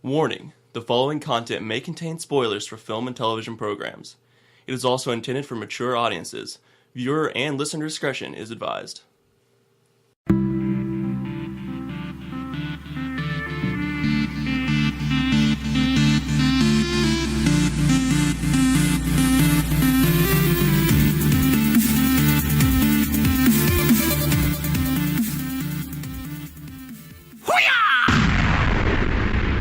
Warning: the following content may contain spoilers for film and television programs. It is also intended for mature audiences. Viewer and listener discretion is advised.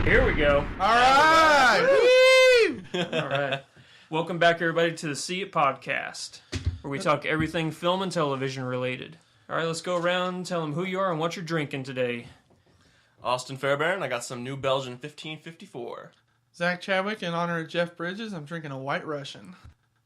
Here we go. All right. All right. Welcome back, everybody, to the See It podcast, where we talk everything film and television related. All right, let's go around and tell them who you are and what you're drinking today. Austin Fairbairn, I got some New Belgian 1554. Zach Chadwick, in honor of Jeff Bridges, I'm drinking a White Russian.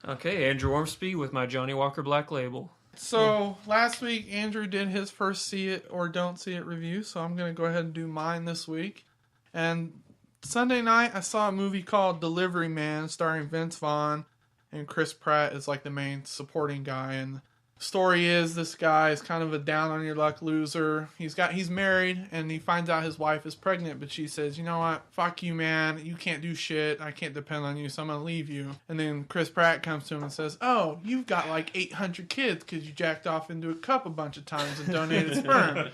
Okay, Andrew Ormsby with my Johnny Walker Black Label. So, last week, Andrew did his first See It or Don't See It review, so I'm going to go ahead and do mine this week. And Sunday night, I saw a movie called Delivery Man, starring Vince Vaughn, and Chris Pratt is like the main supporting guy. And the story is this guy is kind of a down-on-your-luck loser. He's married, and he finds out his wife is pregnant, but she says, you know what, fuck you, man, you can't do shit, I can't depend on you, so I'm gonna leave you. And then Chris Pratt comes to him and says, oh, you've got like 800 kids because you jacked off into a cup a bunch of times and donated sperm.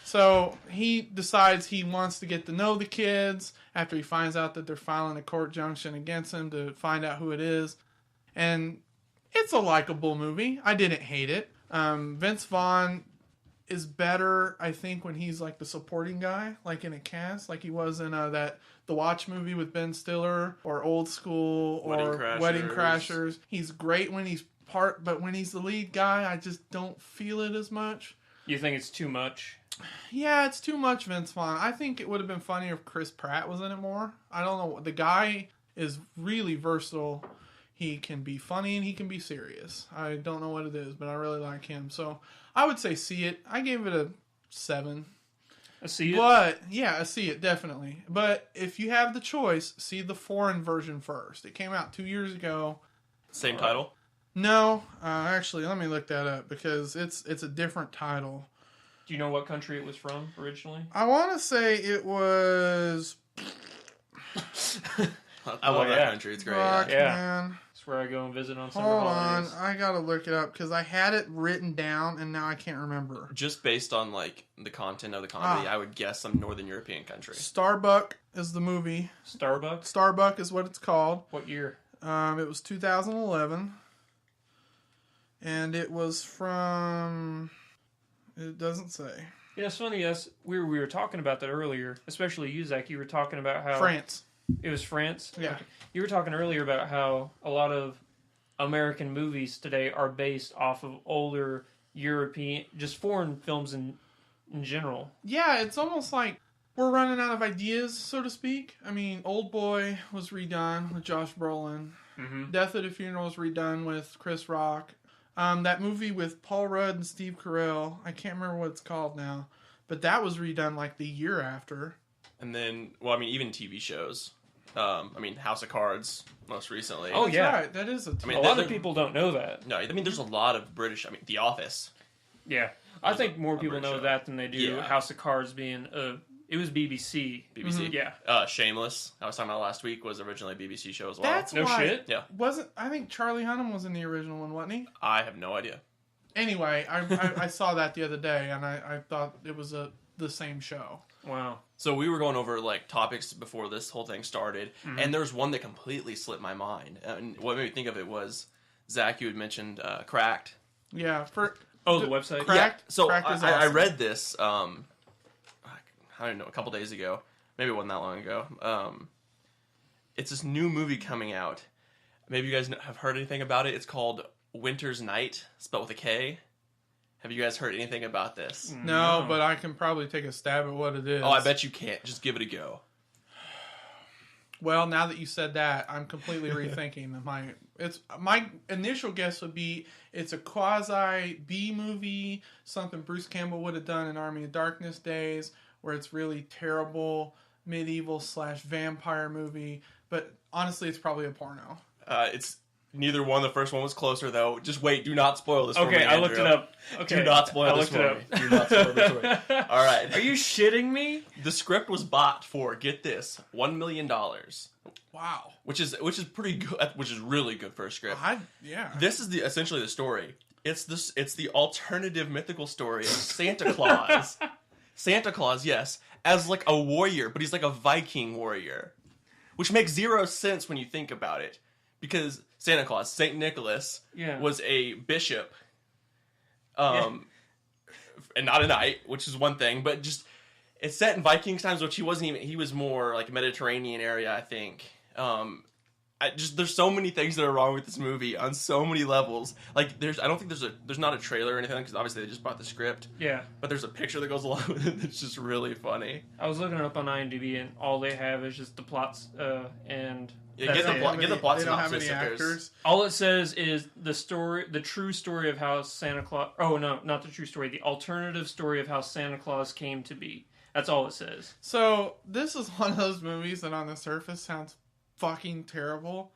So he decides he wants to get to know the kids after he finds out that they're filing a court junction against him to find out who it is. And it's a likable movie. I didn't hate it. Vince Vaughn is better, I think, when he's like the supporting guy, like in a cast, like he was in The Watch movie with Ben Stiller, or Old School, or Wedding Crashers. He's great when he's but when he's the lead guy, I just don't feel it as much. You think it's too much? Yeah, it's too much Vince Vaughn. I think it would have been funnier if Chris Pratt was in it more. I don't know. The guy is really versatile. He can be funny and he can be serious. I don't know what it is, but I really like him. So I would say See It. I gave it a 7. A See It? But, yeah, a See It, definitely. But if you have the choice, see the foreign version first. It came out 2 years ago. Same title? No. Actually, let me look that up because it's a different title. Do you know what country it was from originally? I want to say it was... I love that country. It's great. Fuck, Yeah. man. That's where I go and visit on summer Hold holidays. on. I gotta look it up because I had it written down and now I can't remember. Just based on like the content of the comedy, I would guess some Northern European country. Starbuck is the movie. Starbucks? Starbuck is what it's called. What year? It was 2011. And it was from... It doesn't say. Yeah, it's funny. We were talking about that earlier, especially you, Zach. You were talking about how... France. It was France? Yeah. Okay. You were talking earlier about how a lot of American movies today are based off of older European, just foreign films in general. Yeah, it's almost like we're running out of ideas, so to speak. I mean, Old Boy was redone with Josh Brolin. Mm-hmm. Death at a Funeral was redone with Chris Rock. That movie with Paul Rudd and Steve Carell, I can't remember what it's called now, but that was redone like the year after. And then, even TV shows. House of Cards, most recently. Oh, That's yeah. right. That is a A lot of people don't know that. No, there's a lot of British... The Office. Yeah. I think more people know that than they do Yeah. House of Cards being... it was BBC. BBC. Yeah. Shameless, I was talking about last week, was originally a BBC show as well. That's No why shit? Yeah. I think Charlie Hunnam was in the original one, wasn't he? I have no idea. Anyway, I saw that the other day, and I thought it was the same show. Wow. So we were going over like topics before this whole thing started, and there's one that completely slipped my mind. And what made me think of it was, Zach, you had mentioned Cracked. Yeah. The website? Cracked? Yeah. So Cracked is I awesome. read this, I don't know, a couple days ago. Maybe it wasn't that long ago. It's this new movie coming out. Maybe you guys have heard anything about it. It's called Winter's Night, spelled with a K. Have you guys heard anything about this? No, but I can probably take a stab at what it is. Oh, I bet you can't. Just give it a go. Well, now that you said that, I'm completely rethinking my initial guess would be it's a quasi B movie, something Bruce Campbell would have done in Army of Darkness days, where it's really terrible medieval / vampire movie. But honestly, it's probably a porno. It's Neither one. The first one was closer, though. Just wait. Do not spoil this for me, Okay, I looked it Andrew. up. Okay, Do not spoil I this looked for it me. up. Do not spoil this for me. All right. Are you shitting me? The script was bought for, get this, $1 million, Wow. which is pretty good. Which is really good for a script. Yeah. This is essentially the story. It's the alternative mythical story of Santa Claus. Santa Claus, yes, as like a warrior, but he's like a Viking warrior, which makes zero sense when you think about it, because Santa Claus, Saint Nicholas, Yeah. was a bishop, and not a knight, which is one thing, but just it's set in Vikings times, which he wasn't even. He was more like Mediterranean area, I think. There's so many things that are wrong with this movie on so many levels. Like I don't think there's not a trailer or anything, because obviously they just bought the script. Yeah. But there's a picture that goes along with it that's just really funny. I was looking it up on IMDb, and all they have is just the plots, and Yeah, that's get the it. plot. Get the plot They don't have synopsis. any if there's- actors. All it says is the true story of how Santa Claus. Oh no, not the true story. The alternative story of how Santa Claus came to be. That's all it says. So this is one of those movies that on the surface sounds fucking terrible.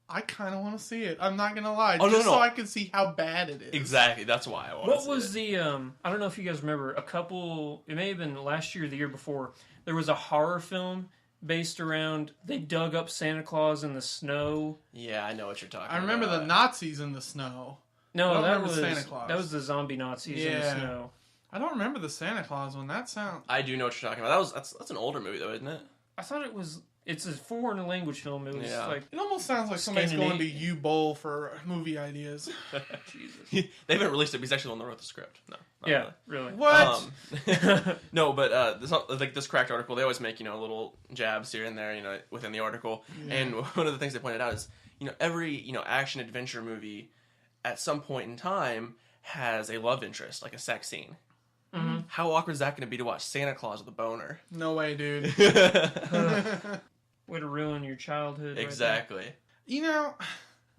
I kind of want to see it. I'm not gonna lie, Oh, no, just no. so I can see how bad it is. Exactly. That's why I want. What was the I don't know if you guys remember it may have been last year or the year before, there was a horror film based around they dug up Santa Claus in the snow. Yeah, I know what you're talking. I remember about. the Nazis in the snow. I No, don't that remember was Santa Claus. that was the zombie Nazis in the Yeah. snow. I don't remember the Santa Claus one. That sound. I do know what you're talking about. That's an older movie though, isn't it? I thought it's a foreign language film. It was Yeah. like It almost sounds like somebody's going to Scandinavian. U-Bowl for movie ideas. Jesus. They haven't released it. But he's actually the one that wrote the script. No. not Yeah, really. really. What? No, but this cracked article. They always make little jabs here and there, within the article. And one of the things they pointed out is every action adventure movie at some point in time has a love interest, like a sex scene. Mm-hmm. How awkward is that going to be to watch Santa Claus with a boner? No way, dude. Way to ruin your childhood. Exactly. You know,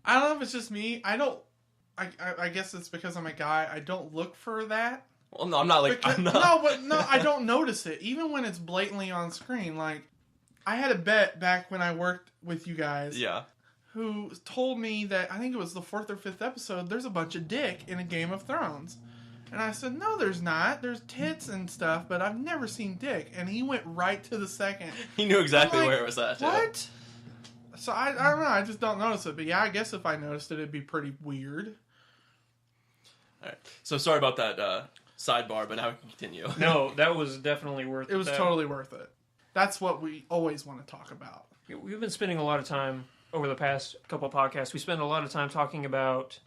I don't know if it's just me. I guess it's because I'm a guy. I don't look for that. Well, no, I'm not like Because- I'm not. no, I don't notice it. Even when it's blatantly on screen. Like, I had a bet back when I worked with you guys Yeah. who told me that, I think it was the 4th or 5th episode, there's a bunch of dick in a Game of Thrones. And I said, no, there's not. There's tits and stuff, but I've never seen dick. And he went right to the second. He knew exactly I'm like, where it was at. too. What? So I don't know. I just don't notice it. But yeah, I guess if I noticed it, it'd be pretty weird. All right. So sorry about that sidebar, but now we can continue. No, that was definitely worth it. It was totally worth it. That's what we always want to talk about. We've been spending a lot of time over the past couple of podcasts. We spend a lot of time talking about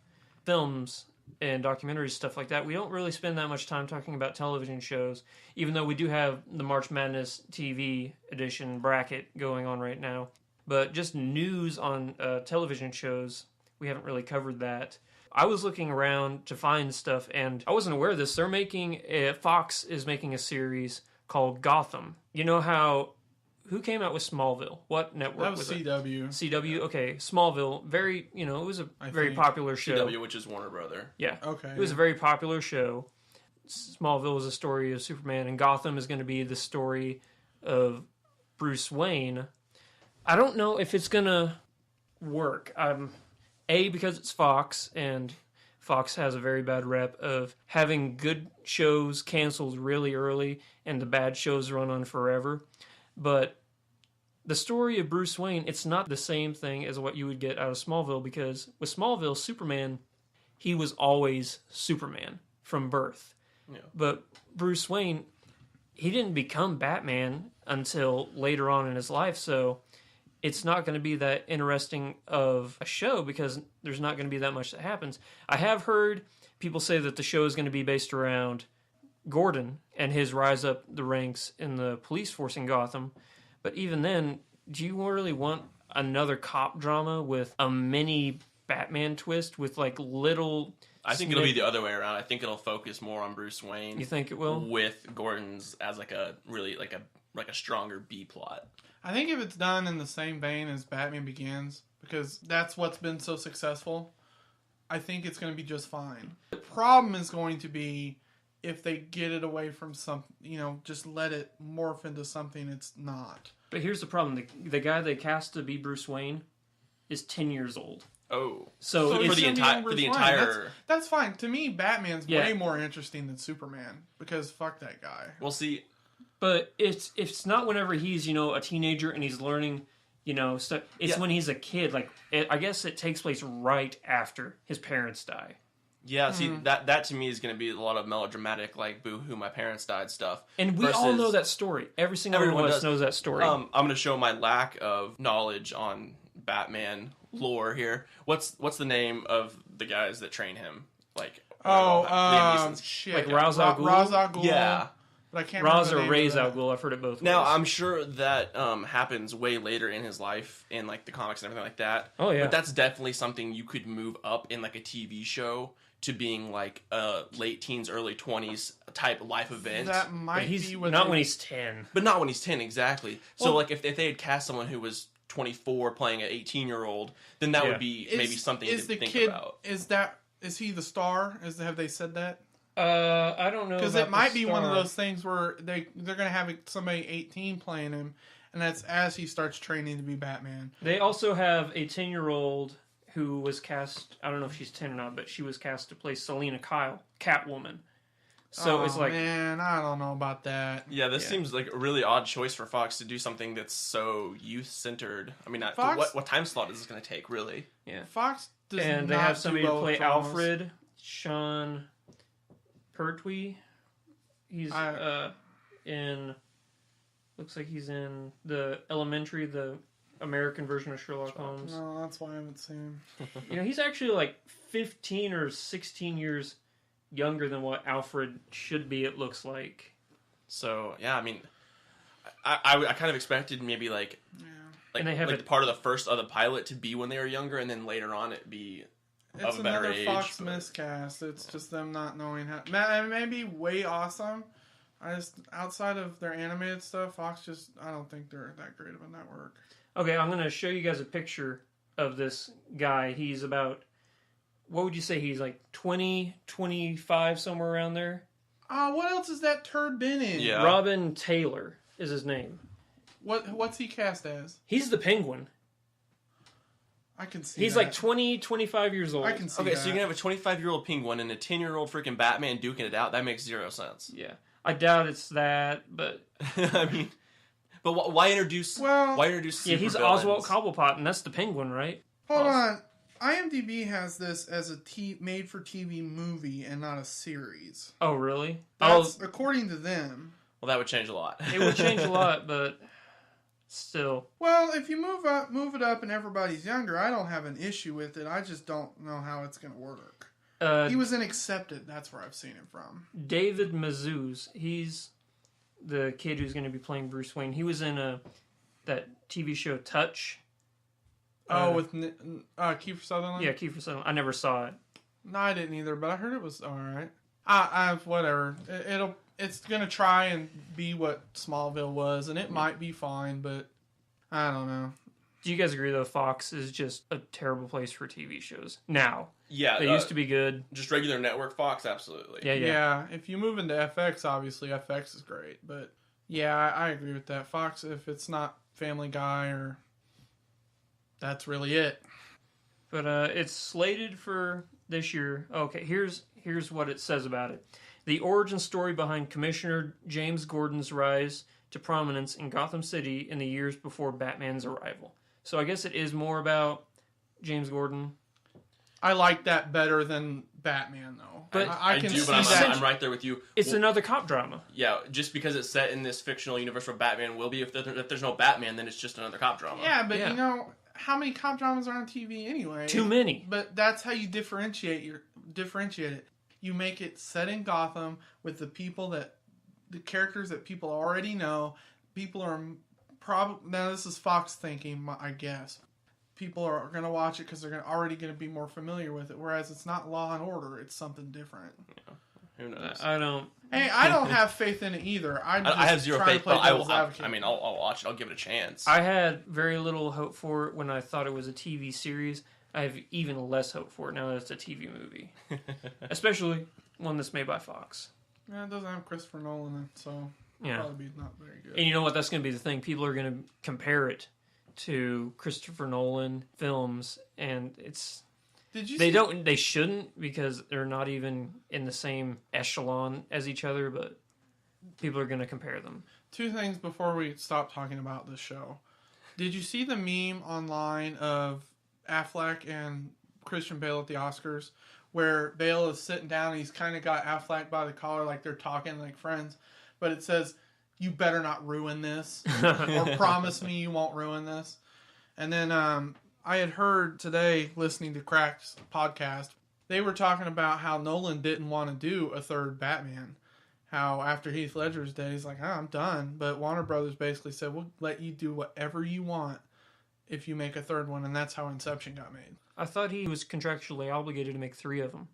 films and documentaries, stuff like that. We don't really spend that much time talking about television shows, even though we do have the March Madness TV edition bracket going on right now. But just news on television shows, we haven't really covered that. I was looking around to find stuff, and I wasn't aware of this. Fox is making a series called Gotham. You know how... Who came out with Smallville? What network That was it? CW. CW. Okay, Smallville. Very, it was a I very think. popular show. CW, which is Warner Brother. Yeah. Okay. It was a very popular show. Smallville is a story of Superman, and Gotham is going to be the story of Bruce Wayne. I don't know if it's going to work. Because it's Fox, and Fox has a very bad rep of having good shows canceled really early and the bad shows run on forever. But the story of Bruce Wayne, it's not the same thing as what you would get out of Smallville, because with Smallville, Superman, he was always Superman from birth. Yeah. But Bruce Wayne, he didn't become Batman until later on in his life, so it's not going to be that interesting of a show because there's not going to be that much that happens. I have heard people say that the show is going to be based around Gordon and his rise up the ranks in the police force in Gotham. But even then, do you really want another cop drama with a mini Batman twist with like little... I think it'll be the other way around. I think it'll focus more on Bruce Wayne. You think it will? With Gordon's as like a really like a stronger B plot. I think if it's done in the same vein as Batman Begins, because that's what's been so successful, I think it's going to be just fine. The problem is going to be if they get it away from just let it morph into something it's not. But here's the problem. The guy they cast to be Bruce Wayne is 10 years old. Oh, So So it's- for the he's gonna be entire young Bruce Wayne. entire. That's fine. To me, Batman's Yeah. way more interesting than Superman because fuck that guy. We'll see. But it's not whenever he's a teenager and he's learning stuff. It's Yeah. when he's a kid. Like I guess it takes place right after his parents die. Yeah, see that to me is going to be a lot of melodramatic, like "boo hoo, my parents died" stuff. And we all versus- know that story. Every single one Everyone of us does. knows that story. I'm going to show my lack of knowledge on Batman lore here. What's the name of the guys that train him? Like Oh, Liam Neeson's- shit. Like Ra's al Ghul? Ra's al Ghul. Yeah. But I can't Ra's remember or the name Ra's of al that. Ghul. I've heard it both Now ways. I'm sure that happens way later in his life in like the comics and everything like that. Oh, yeah. But that's definitely something you could move up in like a TV show to being like a late teens, early 20s type life event. That But might he's be what not they- when he's 10. But not when he's 10, exactly. So, Well- like, if they had cast someone who was 24 playing an 18-year-old, then that Yeah. would be maybe something is to the think kid, about. Is he the star? Have they said that? I don't know. Because about it the might be one of star. those things where they're gonna have somebody 18 playing him, and that's as he starts training to be Batman. They also have a 10-year-old who was cast. I don't know if she's 10 or not, but she was cast to play Selena Kyle, Catwoman. So it's like, man, I don't know about that. Yeah, this Yeah. seems like a really odd choice for Fox to do something that's so youth-centered. I mean, Fox- what time slot is this going to take, really? yeah. Fox does And they not have do somebody well to with play dramas. Alfred, Sean Pertwee. He's in. Looks like he's in the Elementary, the American version of Sherlock Holmes. No, that's why I haven't seen him. He's actually like 15 or 16 years younger than what Alfred should be. It looks like. So, yeah, I mean, I kind of expected maybe like And they have like it- part of the first of the pilot to be when they were younger, and then later on it be It's of a better another age. Fox but- miscast. It's just them not knowing how. It may be way awesome. I just outside of their animated stuff, Fox just I don't think they're that great of a network. Okay, I'm going to show you guys a picture of this guy. He's about, what would you say? He's like 20, 25, somewhere around there. What else has that turd been in? Yeah. Robin Taylor is his name. What's he cast as? He's the Penguin. I can see. He's that. like 20, 25 years old. I can see. Okay, that. so you can have a 25-year-old penguin and a 10-year-old freaking Batman duking it out. That makes zero sense. Yeah. I doubt it's that, but I mean, but why introduce? Well- why introduce? yeah, he's supervillains? Oswald Cobblepot, and that's the Penguin, right? Hold on. IMDb has this as a made-for-TV movie and not a series. Oh, really? That's according to them. Well, that would change a lot. It would change a lot, but still. Well, if you move it up, and everybody's younger, I don't have an issue with it. I just don't know how it's going to work. He was in Accepted. That's where I've seen it from. David Mazouz, he's the kid who's going to be playing Bruce Wayne. He was in that TV show Touch. With Kiefer Sutherland. Yeah, Kiefer Sutherland. I never saw it. No, I didn't either, but I heard it was all right. Whatever. It's gonna try and be what Smallville was, and it might be fine, but I don't know. Do you guys agree though? Fox is just a terrible place for TV shows now. Yeah, They used to be good. just regular network Fox, absolutely. Yeah. Yeah, if you move into FX, obviously FX is great, but yeah, I agree with that. Fox, if it's not Family Guy or that's really it. But it's slated for this year. Okay, here's what it says about it. The origin story behind Commissioner James Gordon's rise to prominence in Gotham City in the years before Batman's arrival. So I guess it is more about James Gordon. I like that better than Batman, though. But I can do, see but that. I'm right there with you. It's Well, another cop drama. yeah, just because it's set in this fictional universe where Batman will be, if there's no Batman, then it's just another cop drama. Yeah, but Yeah. you know how many cop dramas are on TV anyway? Too many. But that's how you differentiate it. You make it set in Gotham with the characters that people already know. People are probably now this is Fox thinking, I guess. People are going to watch it because they're already going to be more familiar with it. Whereas it's not Law and Order; it's something different. Who knows? I don't. Hey, I don't have faith in it either. I have zero faith, but I I'll watch it. I'll give it a chance. I had very little hope for it when I thought it was a TV series. I have even less hope for it now that it's a TV movie, especially one that's made by Fox. Yeah, it doesn't have Christopher Nolan in it, so Yeah. probably be not very good. And you know what? That's going to be the thing. People are going to compare it to Christopher Nolan films, and it's Did you? they shouldn't, because they're not even in the same echelon as each other, but people are going to compare them. Two things before we stop talking about this show. Did you see the meme online of Affleck and Christian Bale at the Oscars, where Bale is sitting down and he's kind of got Affleck by the collar like they're talking like friends, but it says, "You better not ruin this," or "Promise me you won't ruin this." And then I had heard today, listening to Crack's podcast, they were talking about how Nolan didn't want to do a third Batman. How after Heath Ledger's day, he's like, I'm done. But Warner Brothers basically said, we'll let you do whatever you want if you make a third one. And that's how Inception got made. I thought he was contractually obligated to make 3 of them.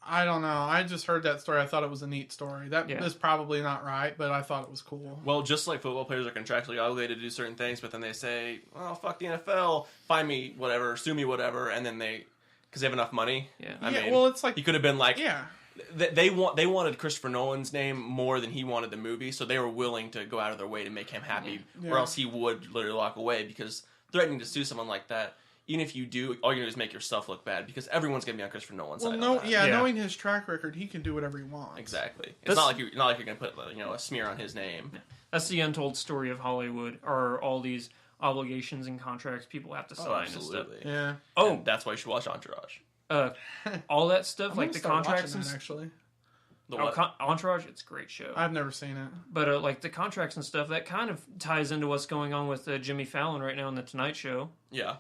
I don't know. I just heard that story. I thought it was a neat story. That Yeah. is probably not right, but I thought it was cool. Well, just like football players are contractually obligated to do certain things, but then they say, well, fuck the NFL, fine me, whatever, sue me, whatever, and then because they have enough money. Yeah. I mean, well, it's like, he could have been like, yeah. They wanted Christopher Nolan's name more than he wanted the movie, so they were willing to go out of their way to make him happy, Yeah. or else he would literally walk away, because threatening to sue someone like that, even if you do, all you're going to do is make yourself look bad, because everyone's going to be on Christopher Nolan's Well, side. no, on that. yeah, Yeah. knowing his track record, he can do whatever he wants. Exactly. It's That's- not like you're going to put a smear on his name. That's the untold story of Hollywood, are all these obligations and contracts people have to sign and stuff. Absolutely. Yeah. Oh, And that's why you should watch Entourage. all that stuff, I'm like gonna the start contracts watching and that, actually. The Oh, what? Entourage, it's a great show. I've never seen it. But like the contracts and stuff, that kind of ties into what's going on with Jimmy Fallon right now on the Tonight Show. Yeah.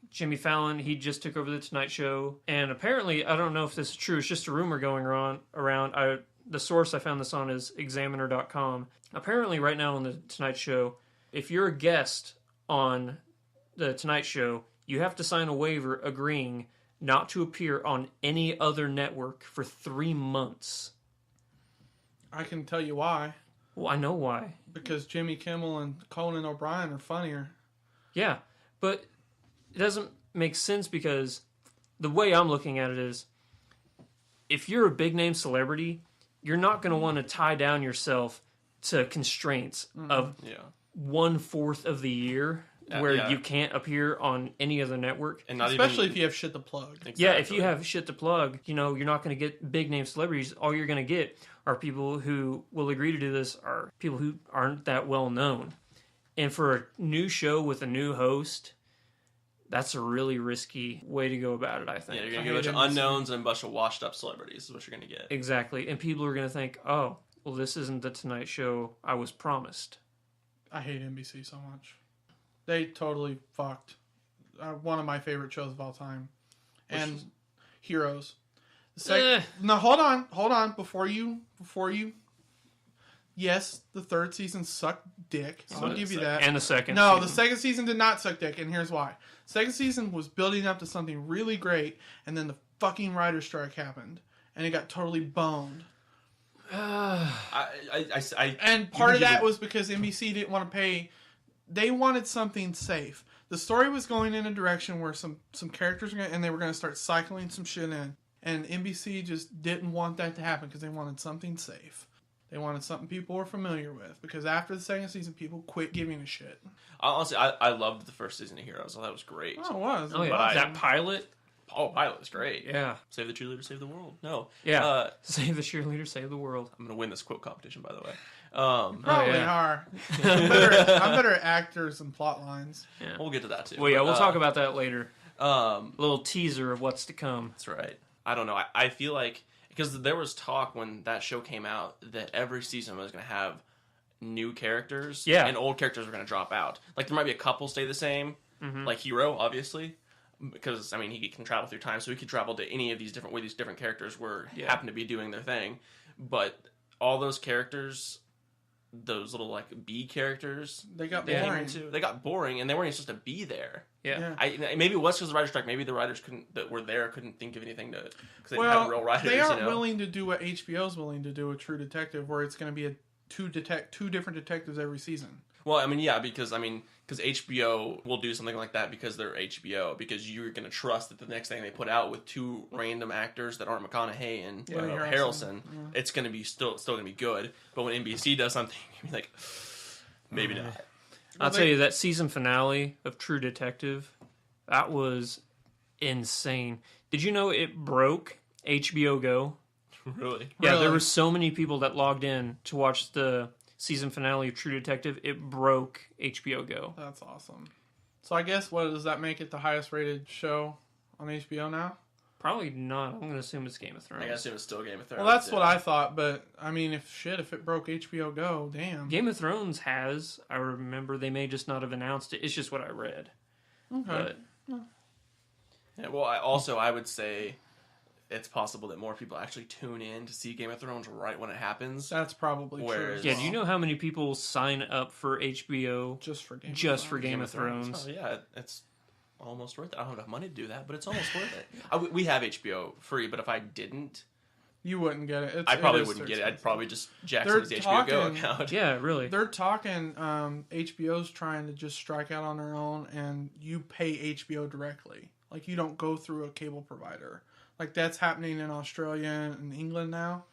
Jimmy Fallon, he just took over the Tonight Show, and apparently, I don't know if this is true, it's just a rumor going around. The source I found this on is Examiner.com. Apparently, right now on the Tonight Show, if you're a guest on the Tonight Show, you have to sign a waiver agreeing not to appear on any other network for 3 months. I can tell you why. Well, I know why. Because Jimmy Kimmel and Conan O'Brien are funnier. Yeah, but it doesn't make sense, because the way I'm looking at it is, if you're a big name celebrity, you're not going to want to tie down yourself to constraints of Yeah. 1/4 of the year where yeah. you can't appear on any other network. And not Especially even, if you have shit to plug. Yeah, if Exactly. you have shit to plug, you're not going to get big name celebrities. All you're going to get are people who will agree to do this, are people who aren't that well known. And for a new show with a new host, that's a really risky way to go about it, I think. Yeah, you're going I to get a bunch hate of NBC. unknowns and a bunch of washed up celebrities is what you're going to get. Exactly. And people are going to think, oh, well, this isn't the Tonight Show I was promised. I hate NBC so much. They totally fucked one of my favorite shows of all time. And is- Heroes. Eh. No, hold on. Before you. Yes, the third season sucked dick. So I'll did give the you second. that. And the second No, the season. second season did not suck dick, and here's why. Second season was building up to something really great, and then the fucking writer's strike happened, and it got totally boned. I And part of you can that give was because NBC didn't want to pay. They wanted something safe. The story was going in a direction where some characters were gonna, and they were going to start cycling some shit in. And NBC just didn't want that to happen because they wanted something safe. They wanted something people were familiar with. Because after the second season, people quit giving a shit. honestly, I loved the first season of Heroes. I thought it was great. Oh, it was. Oh, yeah. But I- that pilot? Oh, Pilot was great. Yeah. Save the cheerleader, save the world. No. Yeah. Save the cheerleader, save the world. I'm going to win this quote competition, by the way. Probably yeah. are. I'm better at actors and plot lines. Yeah. We'll get to that, too. Well, yeah, But, we'll talk about that later. A Um, little teaser of what's to come. That's right. I don't know. I feel like, because there was talk when that show came out that every season was going to have new characters, Yeah. and old characters were going to drop out. Like, there might be a couple stay the same, like Hero, obviously, because, I mean, he can travel through time, so he could travel to any of these different, where these different characters were, happen to be doing their thing. But all those characters, those little, like, B characters, They got Yeah. boring. they got boring, and they weren't even supposed to be there. Yeah. Maybe it was because of the writer's strike. Maybe the writers that were there couldn't think of anything to, because they didn't Well, have real writers. they aren't you know? willing to do what HBO's willing to do with True Detective, where it's going to be two different detectives every season. Well, I mean, yeah, because HBO will do something like that because they're HBO, because you're going to trust that the next thing they put out with two random actors that aren't McConaughey and Harrelson, it's going to be still going to be good. But when NBC does something, you're like, maybe not. I'll tell you, that season finale of True Detective, that was insane. Did you know it broke HBO Go? Really? Yeah, there Really? were so many people that logged in to watch the season finale of True Detective. It broke HBO Go. That's awesome. So I guess, what does that make it the highest rated show on HBO now? Probably not. I'm going to assume it's Game of Thrones. I guess it was still Game of Thrones. Well, that's yeah. what I thought, but I mean, if it broke HBO Go, damn. Game of Thrones has. I remember they may just not have announced it. It's just what I read. Okay. But Yeah, well, I would say it's possible that more people actually tune in to see Game of Thrones right when it happens. That's probably true. Whereas- as yeah, well. do you know how many people sign up for HBO Just for Game Game of Thrones? Oh, yeah, it's almost worth it. I don't have enough money to do that, but it's almost worth it. We have HBO free, but if I didn't, You wouldn't get it. I probably is wouldn't too get it. I'd expensive. probably just jack They're somebody's HBO Go talking- account. Yeah, really. They're talking. HBO's trying to just strike out on their own, and you pay HBO directly. Like, you don't go through a cable provider. Like, that's happening in Australia and England now.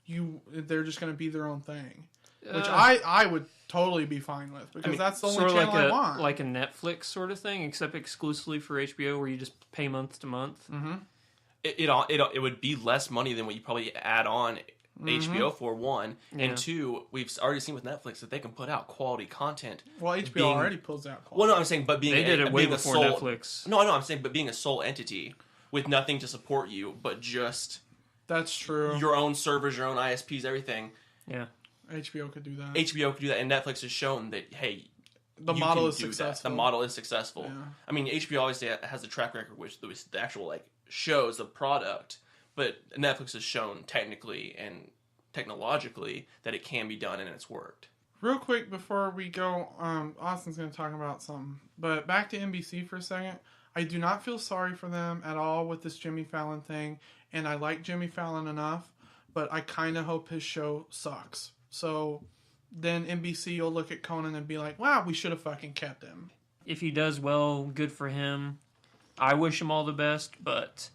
They're just going to be their own thing, which I would totally be fine with, because that's the only sort of channel I want. like a Netflix sort of thing, except exclusively for HBO, where you just pay month to month. Mm-hmm. It would be less money than what you probably add on HBO for, one, Yeah. and two, we've already seen with Netflix that they can put out quality content. Well, HBO being- already pulls out. Well, no, I'm saying, but being They did it way being a before sole, Netflix. No, I'm saying, but being a sole entity with nothing to support you, but just That's true. your own servers, your own ISPs, everything. Yeah. HBO could do that. HBO could do that, and Netflix has shown that, hey, The you model can is do that. successful. The model is successful. Yeah. I mean, HBO obviously has a track record which the actual like shows the product, but Netflix has shown technically and technologically that it can be done and it's worked. Real quick before we go, Austin's going to talk about something. But back to NBC for a second. I do not feel sorry for them at all with this Jimmy Fallon thing. And I like Jimmy Fallon enough, but I kind of hope his show sucks. So then NBC will look at Conan and be like, wow, we should have fucking kept him. If he does well, good for him. I wish him all the best, but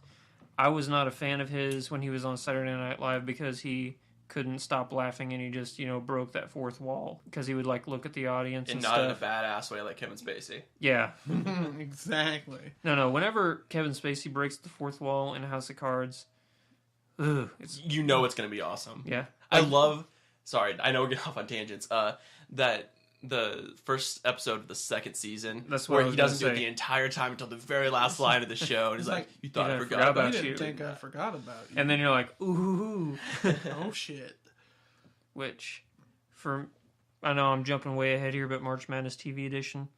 I was not a fan of his when he was on Saturday Night Live, because he couldn't stop laughing and he just, broke that fourth wall, because he would look at the audience And and not in a stuff. badass way like Kevin Spacey. Yeah. Exactly. No. Whenever Kevin Spacey breaks the fourth wall in House of Cards, it's You know it's going to be awesome. yeah. I love. Sorry, I know we're getting off on tangents. That the first episode of the second season, That's what where I was he doesn't do gonna it say. the entire time until the very last line of the show, and he's like, "You thought Yeah, I I forgot forgot about You about you?" didn't think I forgot about you. And then you're like, ooh, Oh, shit. which I know I'm jumping way ahead here, but March Madness TV edition,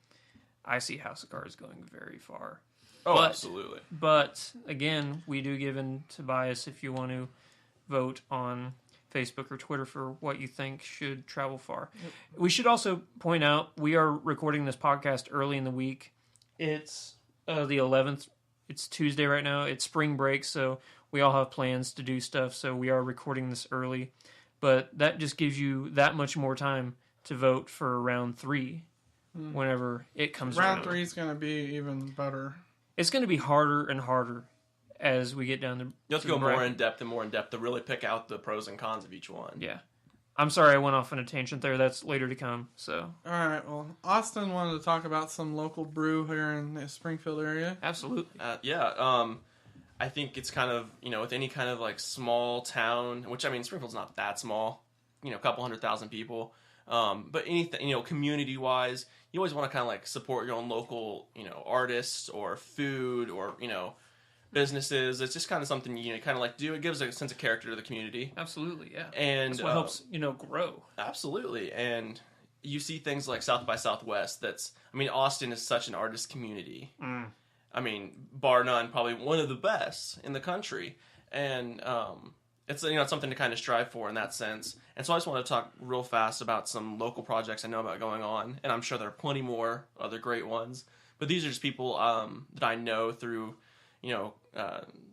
I see House of Cards going very far. Oh, But- absolutely. But again, we do give in to bias if you want to vote on Facebook or Twitter for what you think should travel far. We should also point out we are recording this podcast early in the week. It's the 11th. It's Tuesday right now. It's spring break, so we all have plans to do stuff. So we are recording this early, but that just gives you that much more time to vote for round 3 whenever it comes around. Round 3 is going to be even better. It's going to be harder and harder as we get down the. You have to the go more bracket. in depth and more in depth to really pick out the pros and cons of each one. Yeah. I'm sorry I went off on a tangent there. That's later to come. So, All right, well, Austin wanted to talk about some local brew here in the Springfield area. absolutely. I think it's kind of, with any kind of like small town, which I mean, Springfield's not that small, a couple 100,000 people. But anything, community wise, you always want to kind of like support your own local, artists or food or, businesses. It's just kind of something you kind of like do. It gives a sense of character to the community. Absolutely, yeah. And That's what helps, grow. Absolutely. And you see things like South by Southwest. Austin is such an artist community. Bar none, probably one of the best in the country. And it's it's something to kind of strive for in that sense. And so I just want to talk real fast about some local projects I know about going on. And I'm sure there are plenty more other great ones. But these are just people that I know through,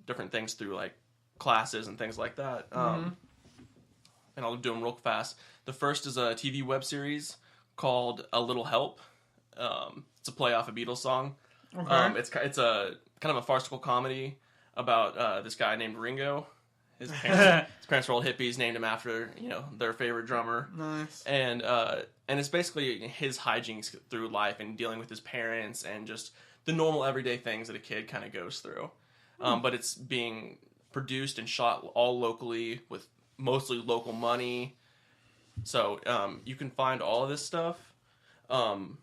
different things through like classes and things like that. And I'll do them real fast. The first is a TV web series called A Little Help. It's a play off a Beatles song. Okay. It's a kind of a farcical comedy about this guy named Ringo, His parents were old hippies, named him after their favorite drummer. Nice. And it's basically his hijinks through life and dealing with his parents and just the normal everyday things that a kid kind of goes through. But it's being produced and shot all locally with mostly local money. So you can find all of this stuff online.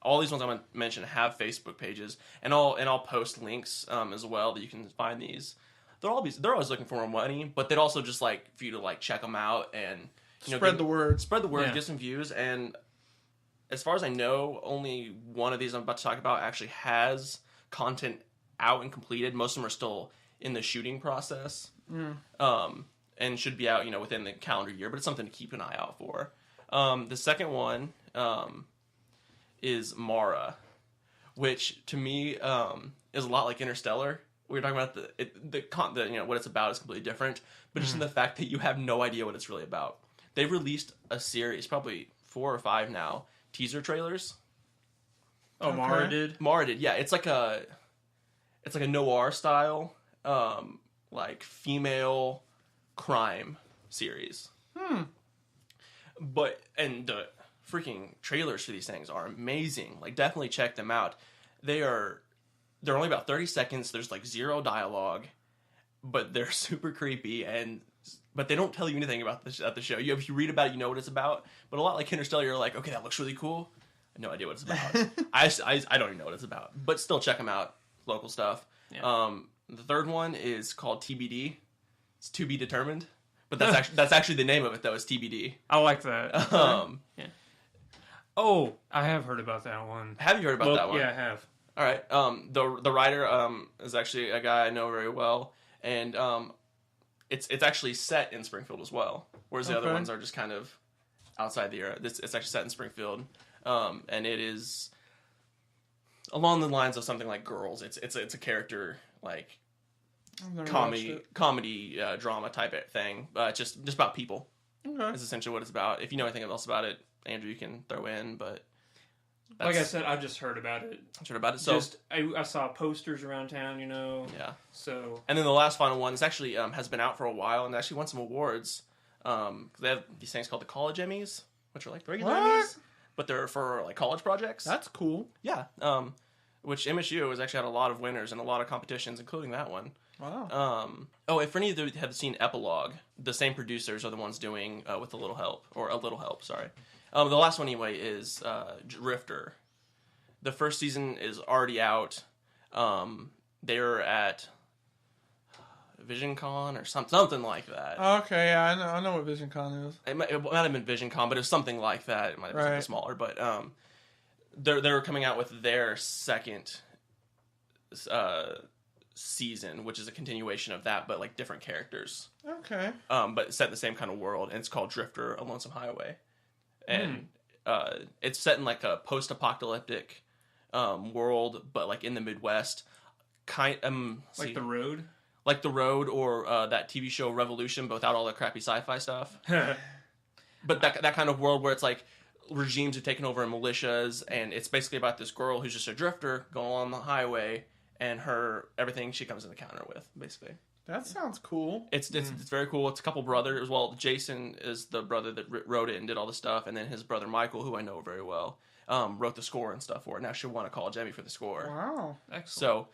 All these ones I'm going to mention have Facebook pages, and I'll post links as well that you can find these. They're always looking for more money, but they'd also just like for you to like check them out and Spread the word, yeah. Get some views. And as far as I know, only one of these I'm about to talk about actually has content out and completed. Most of them are still in the shooting process, and should be out within the calendar year. But it's something to keep an eye out for. The second one is Mara, which to me is a lot like Interstellar. We were talking about the what it's about is completely different, but just in the fact that you have no idea what it's really about. They've released a series, probably 4 or 5 now, teaser trailers. Oh, okay. Mara did, yeah. It's like a noir style, like female crime series. But the freaking trailers for these things are amazing. Like, definitely check them out. They're only about 30 seconds. There's like 0 dialogue, but they're super creepy, but they don't tell you anything about the show. If you read about it, you know what it's about. But a lot like Interstellar, you're like, okay, that looks really cool. I have no idea what it's about. I don't even know what it's about. But still, check them out. Local stuff. Yeah. The third one is called TBD. It's to be determined. But that's actually the name of it, though. Is TBD. I like that. Yeah. Oh, I have heard about that one. Have you heard about that one? Yeah, I have. All right. The writer is actually a guy I know very well, and it's actually set in Springfield as well, whereas the other ones are just kind of outside the area. It's actually set in Springfield, and it is along the lines of something like Girls. It's a character like comedy drama type thing, just about people. Okay, is essentially what it's about. If you know anything else about it, Andrew, you can throw in, but. Like I said, I just heard about it. So I saw posters around town, Yeah. So. And then the last final one is actually has been out for a while and actually won some awards. They have these things called the College Emmys, which are like regular Emmys, but they're for like college projects. That's cool. Yeah. Which MSU has actually had a lot of winners and a lot of competitions, including that one. Wow. If any of you have seen Epilogue, the same producers are the ones doing With a Little Help. Sorry. The last one, anyway, is Drifter. The first season is already out. They're at VisionCon or something like that. Okay, yeah, I know what VisionCon is. It might have been VisionCon, but it was something like that. It might have been something smaller. But they're coming out with their second season, which is a continuation of that, but like different characters. Okay. But set in the same kind of world, and it's called Drifter: A Lonesome Highway. And it's set in like a post-apocalyptic world, but like in the Midwest. Like The Road? Like The Road, or that TV show Revolution, but without all the crappy sci-fi stuff. But that kind of world where it's like regimes have taken over in militias, and it's basically about this girl who's just a drifter going on the highway, and everything she comes into encounter with, basically. That sounds cool. It's very cool. It's a couple brothers. Well, Jason is the brother that wrote it and did all the stuff, and then his brother Michael, who I know very well, wrote the score and stuff for it. Now she won a College Emmy for the score. Wow, excellent. So,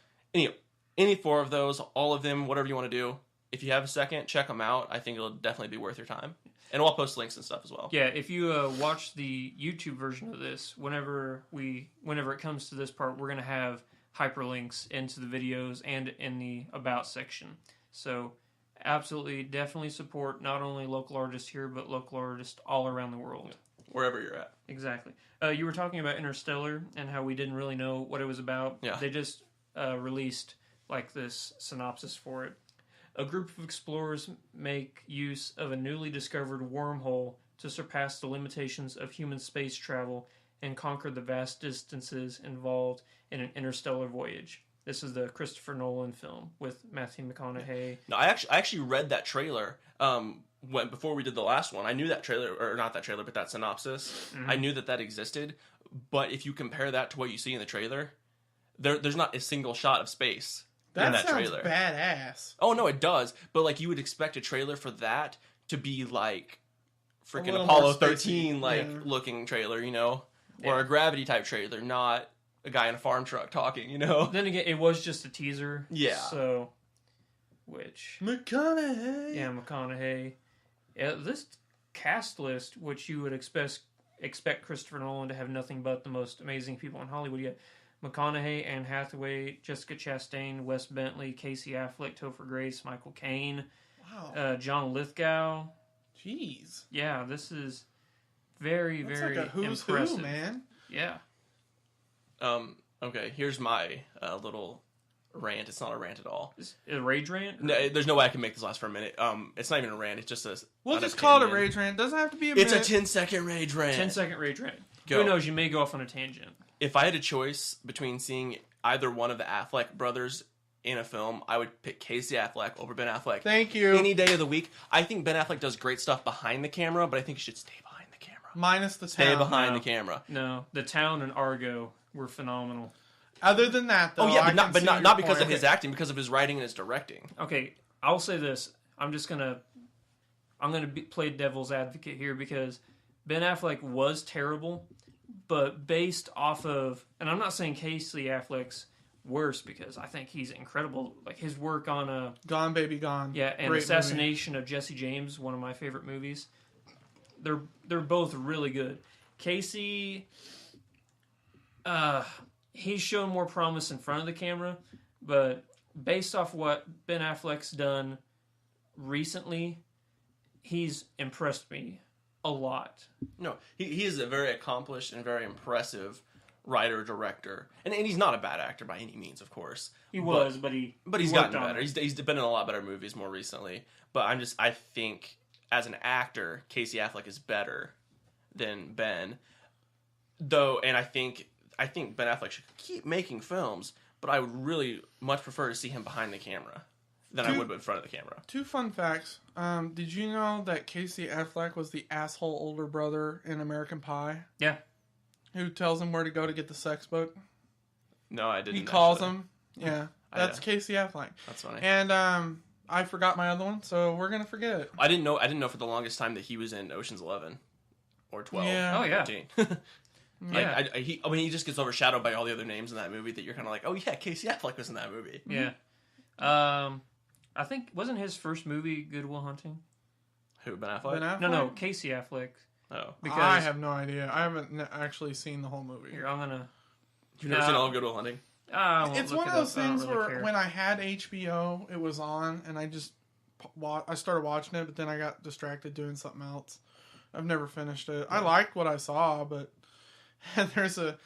any 4 of those, all of them, whatever you want to do, if you have a second, check them out. I think it'll definitely be worth your time, and I'll post links and stuff as well. Yeah, if you watch the YouTube version of this, whenever it comes to this part, we're gonna have hyperlinks into the videos and in the About section. So, absolutely, definitely support not only local artists here, but local artists all around the world. Wherever you're at. Exactly. You were talking about Interstellar and how we didn't really know what it was about. Yeah. They just released like this synopsis for it. A group of explorers make use of a newly discovered wormhole to surpass the limitations of human space travel and conquer the vast distances involved in an interstellar voyage. This is the Christopher Nolan film with Matthew McConaughey. No, I actually read that trailer before we did the last one. I knew that trailer, or not that trailer, but that synopsis. Mm-hmm. I knew that existed. But if you compare that to what you see in the trailer, there's not a single shot of space in That that sounds trailer. badass. Oh no, it does. But like you would expect a trailer for that to be like freaking little Apollo more spacey. 13 like Yeah. looking trailer, you know, Yeah. or a Gravity type trailer, not a guy in a farm truck talking, you know. Then again, it was just a teaser. Yeah. So, which McConaughey. yeah, McConaughey. Yeah, this cast list, which you would expect Christopher Nolan to have nothing but the most amazing people in Hollywood. You got McConaughey, Anne Hathaway, Jessica Chastain, Wes Bentley, Casey Affleck, Topher Grace, Michael Caine, Wow. John Lithgow. Jeez. Yeah, this is very, That's very like a who's impressive. who, man. Yeah. Okay, here's my little rant. It's not a rant at all. Is it a rage rant? No, there's no way I can make this last for a minute. It's not even a rant. It's just a. We'll an just call it a opinion. rage rant. Doesn't have to be a It's a minute. 10-second rage rant. 10-second rage rant. Go. Who knows? You may go off on a tangent. If I had a choice between seeing either one of the Affleck brothers in a film, I would pick Casey Affleck over Ben Affleck. Thank you. Any day of the week. I think Ben Affleck does great stuff behind the camera, but I think he should stay behind the camera. Minus the Stay town. behind No. the camera. No, The Town and Argo were phenomenal. Other than that, though, Oh yeah, I but can see not your because of point. his acting, because of his writing and his directing. Okay, I'll say this. I'm gonna play devil's advocate here because Ben Affleck was terrible, but based off of, and I'm not saying Casey Affleck's worse because I think he's incredible. Like his work on Gone Baby Gone. and Great Assassination of Jesse James, one of my favorite movies. They're both really good. Casey, he's shown more promise in front of the camera, but based off what Ben Affleck's done recently, he's impressed me a lot. No, he is a very accomplished and very impressive writer director, and he's not a bad actor by any means, of course. He was, but he's worked gotten on better. it. He's been in a lot better movies more recently. But I think as an actor, Casey Affleck is better than Ben, though, and I think Ben Affleck should keep making films, but I would really much prefer to see him behind the camera than I would in front of the camera. 2 fun facts. Did you know that Casey Affleck was the asshole older brother in American Pie? Yeah. Who tells him where to go to get the sex book? No, I didn't. He calls actually. him. Yeah, I that's know. Casey Affleck. That's funny. And I forgot my other one, so we're gonna forget it. I didn't know for the longest time that he was in Ocean's 11 or 12. Yeah. Oh yeah. 13. Yeah. He just gets overshadowed by all the other names in that movie that you're kind of like, oh yeah, Casey Affleck was in that movie. Yeah. I think wasn't his first movie Good Will Hunting? Who, Ben Affleck? Ben Affleck? No, Casey Affleck. Oh. Because I have no idea. I haven't actually seen the whole movie. here I'm gonna. You've never seen all of Good Will Hunting? I won't It's look one it of those up. I don't things really where care. when I had HBO, it was on, and I just I started watching it, but then I got distracted doing something else. I've never finished it. I liked what I saw, but there's a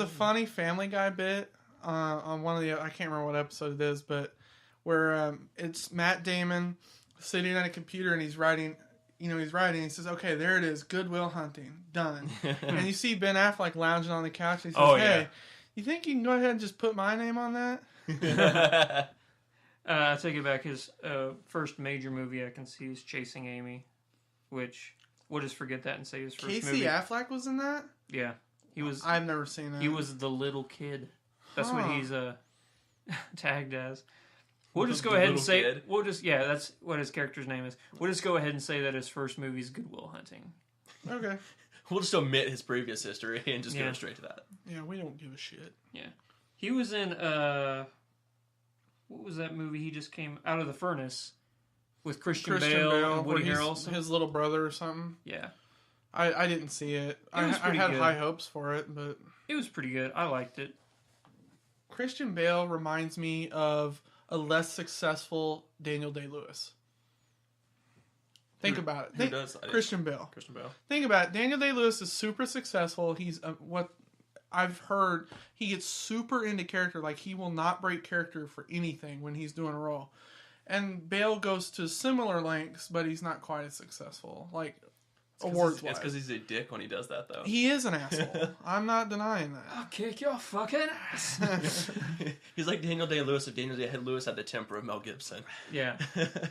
funny Family Guy bit on one of the, I can't remember what episode it is, but where it's Matt Damon sitting at a computer and he's writing. He says, okay, there it is, Good Will Hunting, done. And you see Ben Affleck lounging on the couch, and he says, Oh, hey, yeah. you think you can go ahead and just put my name on that? I take it back. His first major movie I can see is Chasing Amy, which we'll just forget that and say his first Casey movie. Affleck was in that? Yeah, he was. I've never seen that. He was the little kid. That's what Huh. he's tagged as. We'll just The go ahead and little say kid? that's what his character's name is. We'll just go ahead and say that his first movie is Good Will Hunting. Okay. We'll just omit his previous history and just Yeah. go straight to that. Yeah, we don't give a shit. Yeah, he was in what was that movie? He just came out of the furnace with Christian Bale and where Woody he's Harrelson. his little brother or something. Yeah, I didn't see it. I was pretty had good. high hopes for it, but it was pretty good. I liked it. Christian Bale reminds me of a less successful Daniel Day-Lewis. Think about it. Who does? I didn't- Christian Bale. Christian Bale. Think about it. Daniel Day-Lewis is super successful. He's what I've heard. He gets super into character. Like he will not break character for anything when he's doing a role. And Bale goes to similar lengths, but he's not quite as successul. Like awards It's wise, because he's a dick when he does that, though. he is an asshole. I'm not denying that. I'll kick your fucking ass. He's like Daniel Day-Lewis if Daniel Day-Lewis had the temper of Mel Gibson. Yeah.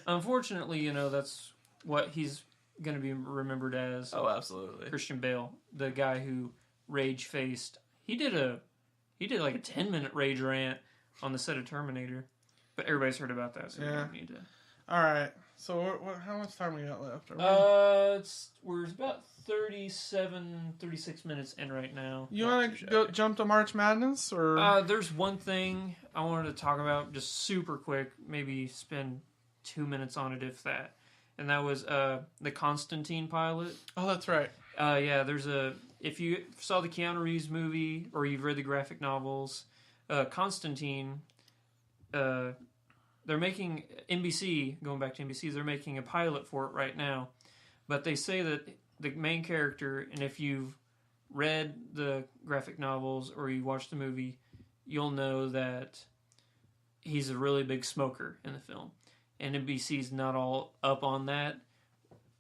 Unfortunately, that's what he's going to be remembered as. Oh, absolutely. Christian Bale, the guy who rage faced. He did a He did like a 10-minute rage rant on the set of Terminator. But everybody's heard about that, so we don't need to. All right. So how much time we got left? We're about 36 minutes in right now. You want to go jump to March Madness, or there's one thing I wanted to talk about just super quick. Maybe spend 2 minutes on it, if that. And that was the Constantine pilot. Oh, that's right. Yeah, if you saw the Keanu Reeves movie or you've read the graphic novels, Constantine, they're making NBC, going back to NBC, they're making a pilot for it right now. But they say that the main character, and if you've read the graphic novels or you watched the movie, you'll know that he's a really big smoker in the film. And NBC's not all up on that.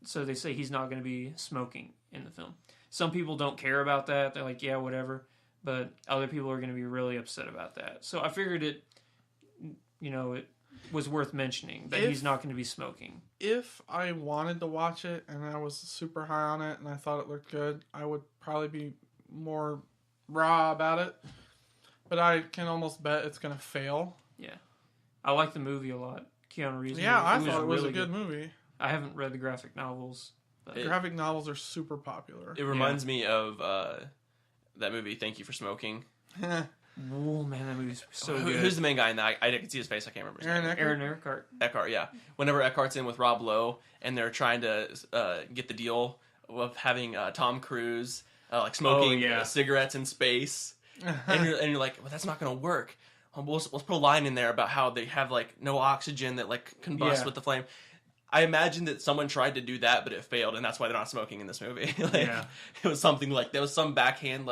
So they say he's not going to be smoking in the film. Some people don't care about that. They're like, yeah, whatever. But other people are going to be really upset about that. So I figured it was worth mentioning that he's not going to be smoking. If I wanted to watch it and I was super high on it and I thought it looked good, I would probably be more raw about it. But I can almost bet it's going to fail. Yeah. I like the movie a lot. Keanu Reeves. Yeah, I thought it was really a good movie. I haven't read the graphic novels. Graphic novels are super popular. It reminds me of that movie, Thank You for Smoking. Oh man, that movie's so good. Who's the main guy in that? I can see his face. I can't remember his name. Aaron Eckhart. Eckhart, yeah. Whenever Eckhart's in with Rob Lowe, and they're trying to get the deal of having Tom Cruise smoking cigarettes in space, and you're like, well, that's not going to work. Let's put a line in there about how they have no oxygen that combusts with the flame. I imagine that someone tried to do that, but it failed, and that's why they're not smoking in this movie. It was something there was some backhand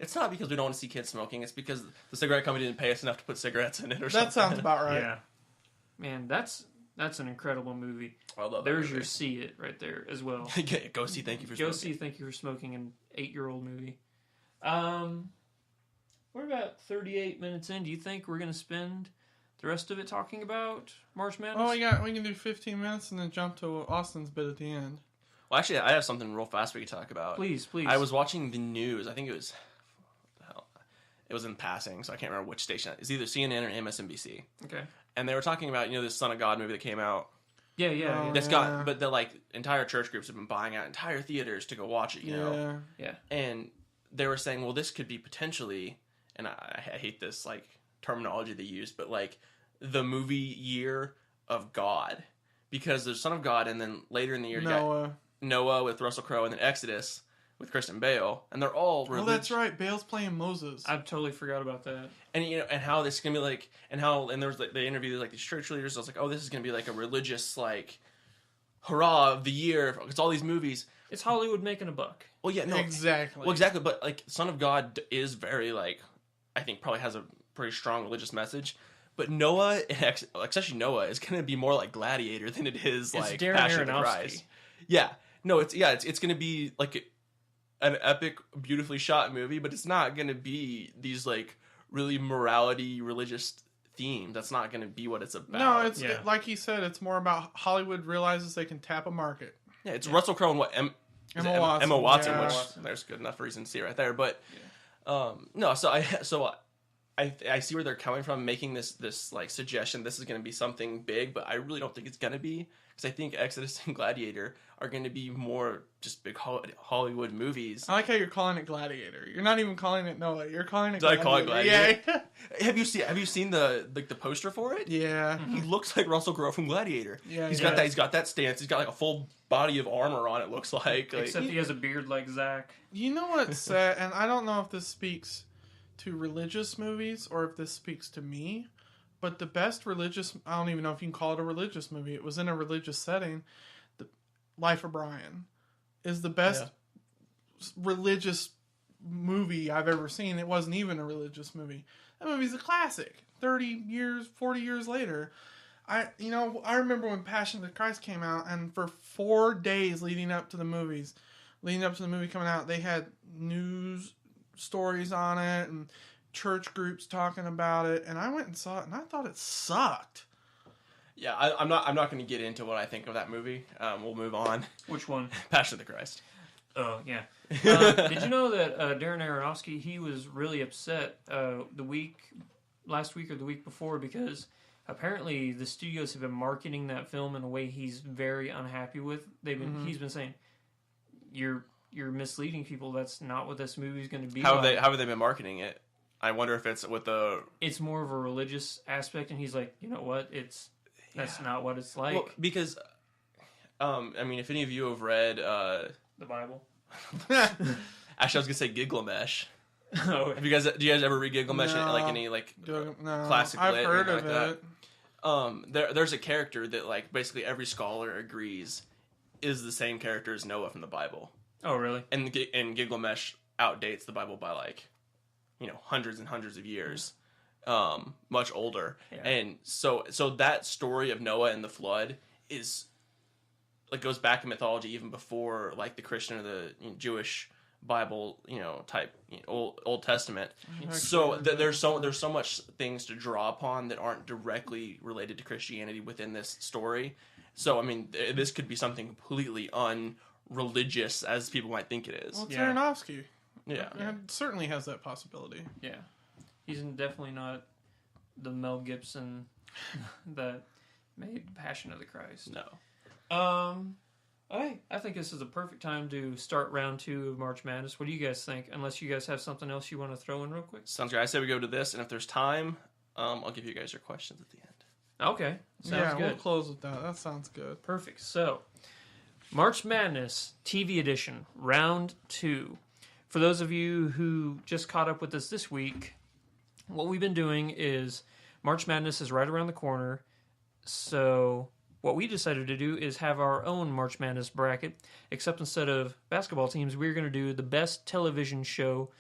it's not because we don't want to see kids smoking. It's because the cigarette company didn't pay us enough to put cigarettes in it or something. That sounds about right. Yeah. Man, that's an incredible movie. I love that There's movie. your see it right there as well. Go see Thank You for Smoking. Go see Thank You for Smoking, an 8-year-old movie. We're about 38 minutes in. Do you think we're going to spend the rest of it talking about March Madness? Oh, we can do 15 minutes and then jump to Austin's bit at the end. Well, actually, I have something real fast we could talk about. Please. I was watching the news. I think it was... It was in passing, so I can't remember which station. It's either CNN or MSNBC. Okay. And they were talking about, this Son of God movie that came out. Yeah. That's got, but the entire church groups have been buying out entire theaters to go watch it, you know? Yeah. And they were saying, well, this could be potentially, and I hate this terminology they use, but the movie year of God. Because there's Son of God, and then later in the year you got Noah with Russell Crowe, and then Exodus with Kristen Bale, and they're all religious. Oh, that's right. Bale's playing Moses. I totally forgot about that. And and how this is gonna be and there was they interviewed these church leaders. I was like, oh, this is gonna be a religious hurrah of the year. It's all these movies. It's Hollywood making a buck. Well, yeah, no, exactly. Well, exactly. But Son of God is very I think probably has a pretty strong religious message. But Noah, especially Noah, is gonna be more like Gladiator than it is Darren Passion of the Aronofsky. Christ. Yeah, no, it's gonna be an epic, beautifully shot movie, but it's not going to be these really morality, religious themes. That's not going to be what it's about. No, it's like he said. It's more about Hollywood realizes they can tap a market. Yeah, it's Russell Crowe and Emma Watson. Emma Watson, Yeah. which there's good enough reason to see right there. But no, so I see where they're coming from, making this suggestion. This is going to be something big, but I really don't think it's going to be, because I think Exodus and Gladiator are going to be more just big Hollywood movies. I like how you're calling it Gladiator. You're not even calling it Noah. You're calling it. Did I Gladiator. call it Gladiator? Yeah. Have you seen the poster for it? Yeah. He looks like Russell Crowe from Gladiator. Yeah, he's he got does. that. He's got that stance. He's got a full body of armor on. It looks like. Except he has a beard like Zach. You know what's sad, and I don't know if this speaks to religious movies or if this speaks to me, but the best religious, I don't even know if you can call it a religious movie. It was in a religious setting. The Life of Brian is the best religious movie I've ever seen. It wasn't even a religious movie. That movie's a classic. 30 years, 40 years later. I remember when Passion of the Christ came out, and for 4 days leading up to the movie coming out, they had news stories on it and church groups talking about it, and I went and saw it, and I thought it sucked. Yeah, I'm not going to get into what I think of that movie. We'll move on. Which one? Passion of the Christ. Oh, yeah. Did you know that Darren Aronofsky, he was really upset last week or the week before, because apparently the studios have been marketing that film in a way he's very unhappy with. He's been saying, you're misleading people. That's not what this movie is going to be. How have they been marketing it? I wonder if it's with the... It's more of a religious aspect, and he's like, you know what? That's not what it's like. Well, because, I mean, if any of you have read... the Bible. Actually, I was gonna say Gilgamesh. Oh, Do you guys ever read Gilgamesh? No. Like any No, classic I've lit or heard anything of like it. There's a character that like basically every scholar agrees is the same character as Noah from the Bible, oh, really? and Gilgamesh outdates the Bible by like, hundreds and hundreds of years, much older, Yeah. and so that story of Noah and the flood is like goes back in mythology even before like the Christian or the Jewish Bible, type Old Testament. So there's so much things to draw upon that aren't directly related to Christianity within this story. So I mean, this could be something completely unreligious as people might think it is. Well, it's Yeah. Aronofsky. Yeah. It certainly has that possibility. Yeah. He's definitely not the Mel Gibson that made Passion of the Christ. No. I think this is the perfect time to start round 2 of March Madness. What do you guys think? Unless you guys have something else you want to throw in real quick. Sounds good. I say we go to this, and if there's time, I'll give you guys your questions at the end. Okay. Sounds Yeah, good. we'll close with that. That sounds good. Perfect. So, March Madness TV edition, round 2. For those of you who just caught up with us this week, what we've been doing is March Madness is right around the corner. So, what we decided to do is have our own March Madness bracket, except instead of basketball teams, we're going to do the best television show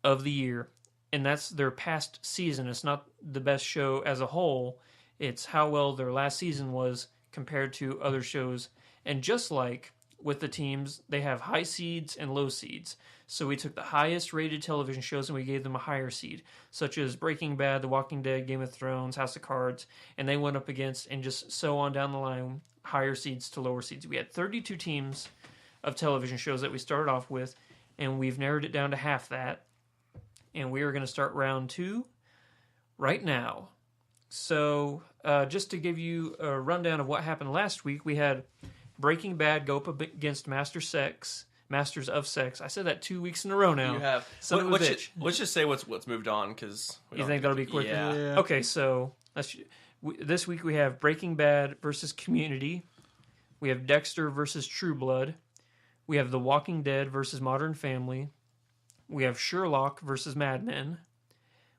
of the year. And that's their past season. It's not the best show as a whole. It's how well their last season was compared to other shows. And just like with the teams, they have high seeds and low seeds. So we took the highest rated television shows and we gave them a higher seed, such as Breaking Bad, The Walking Dead, Game of Thrones, House of Cards, and they went up against, and just so on down the line, higher seeds to lower seeds. We had 32 teams of television shows that we started off with, and we've narrowed it down to half that. And we are going to start round 2 right now. So, just to give you a rundown of what happened last week, we had Breaking Bad go up against Masters of Sex. I said that 2 weeks in a row now. You have. Son of a bitch. Let's just say what's moved on, because You think that'll be quicker? Yeah. Okay, so this week we have Breaking Bad versus Community. We have Dexter versus True Blood. We have The Walking Dead versus Modern Family. We have Sherlock versus Mad Men.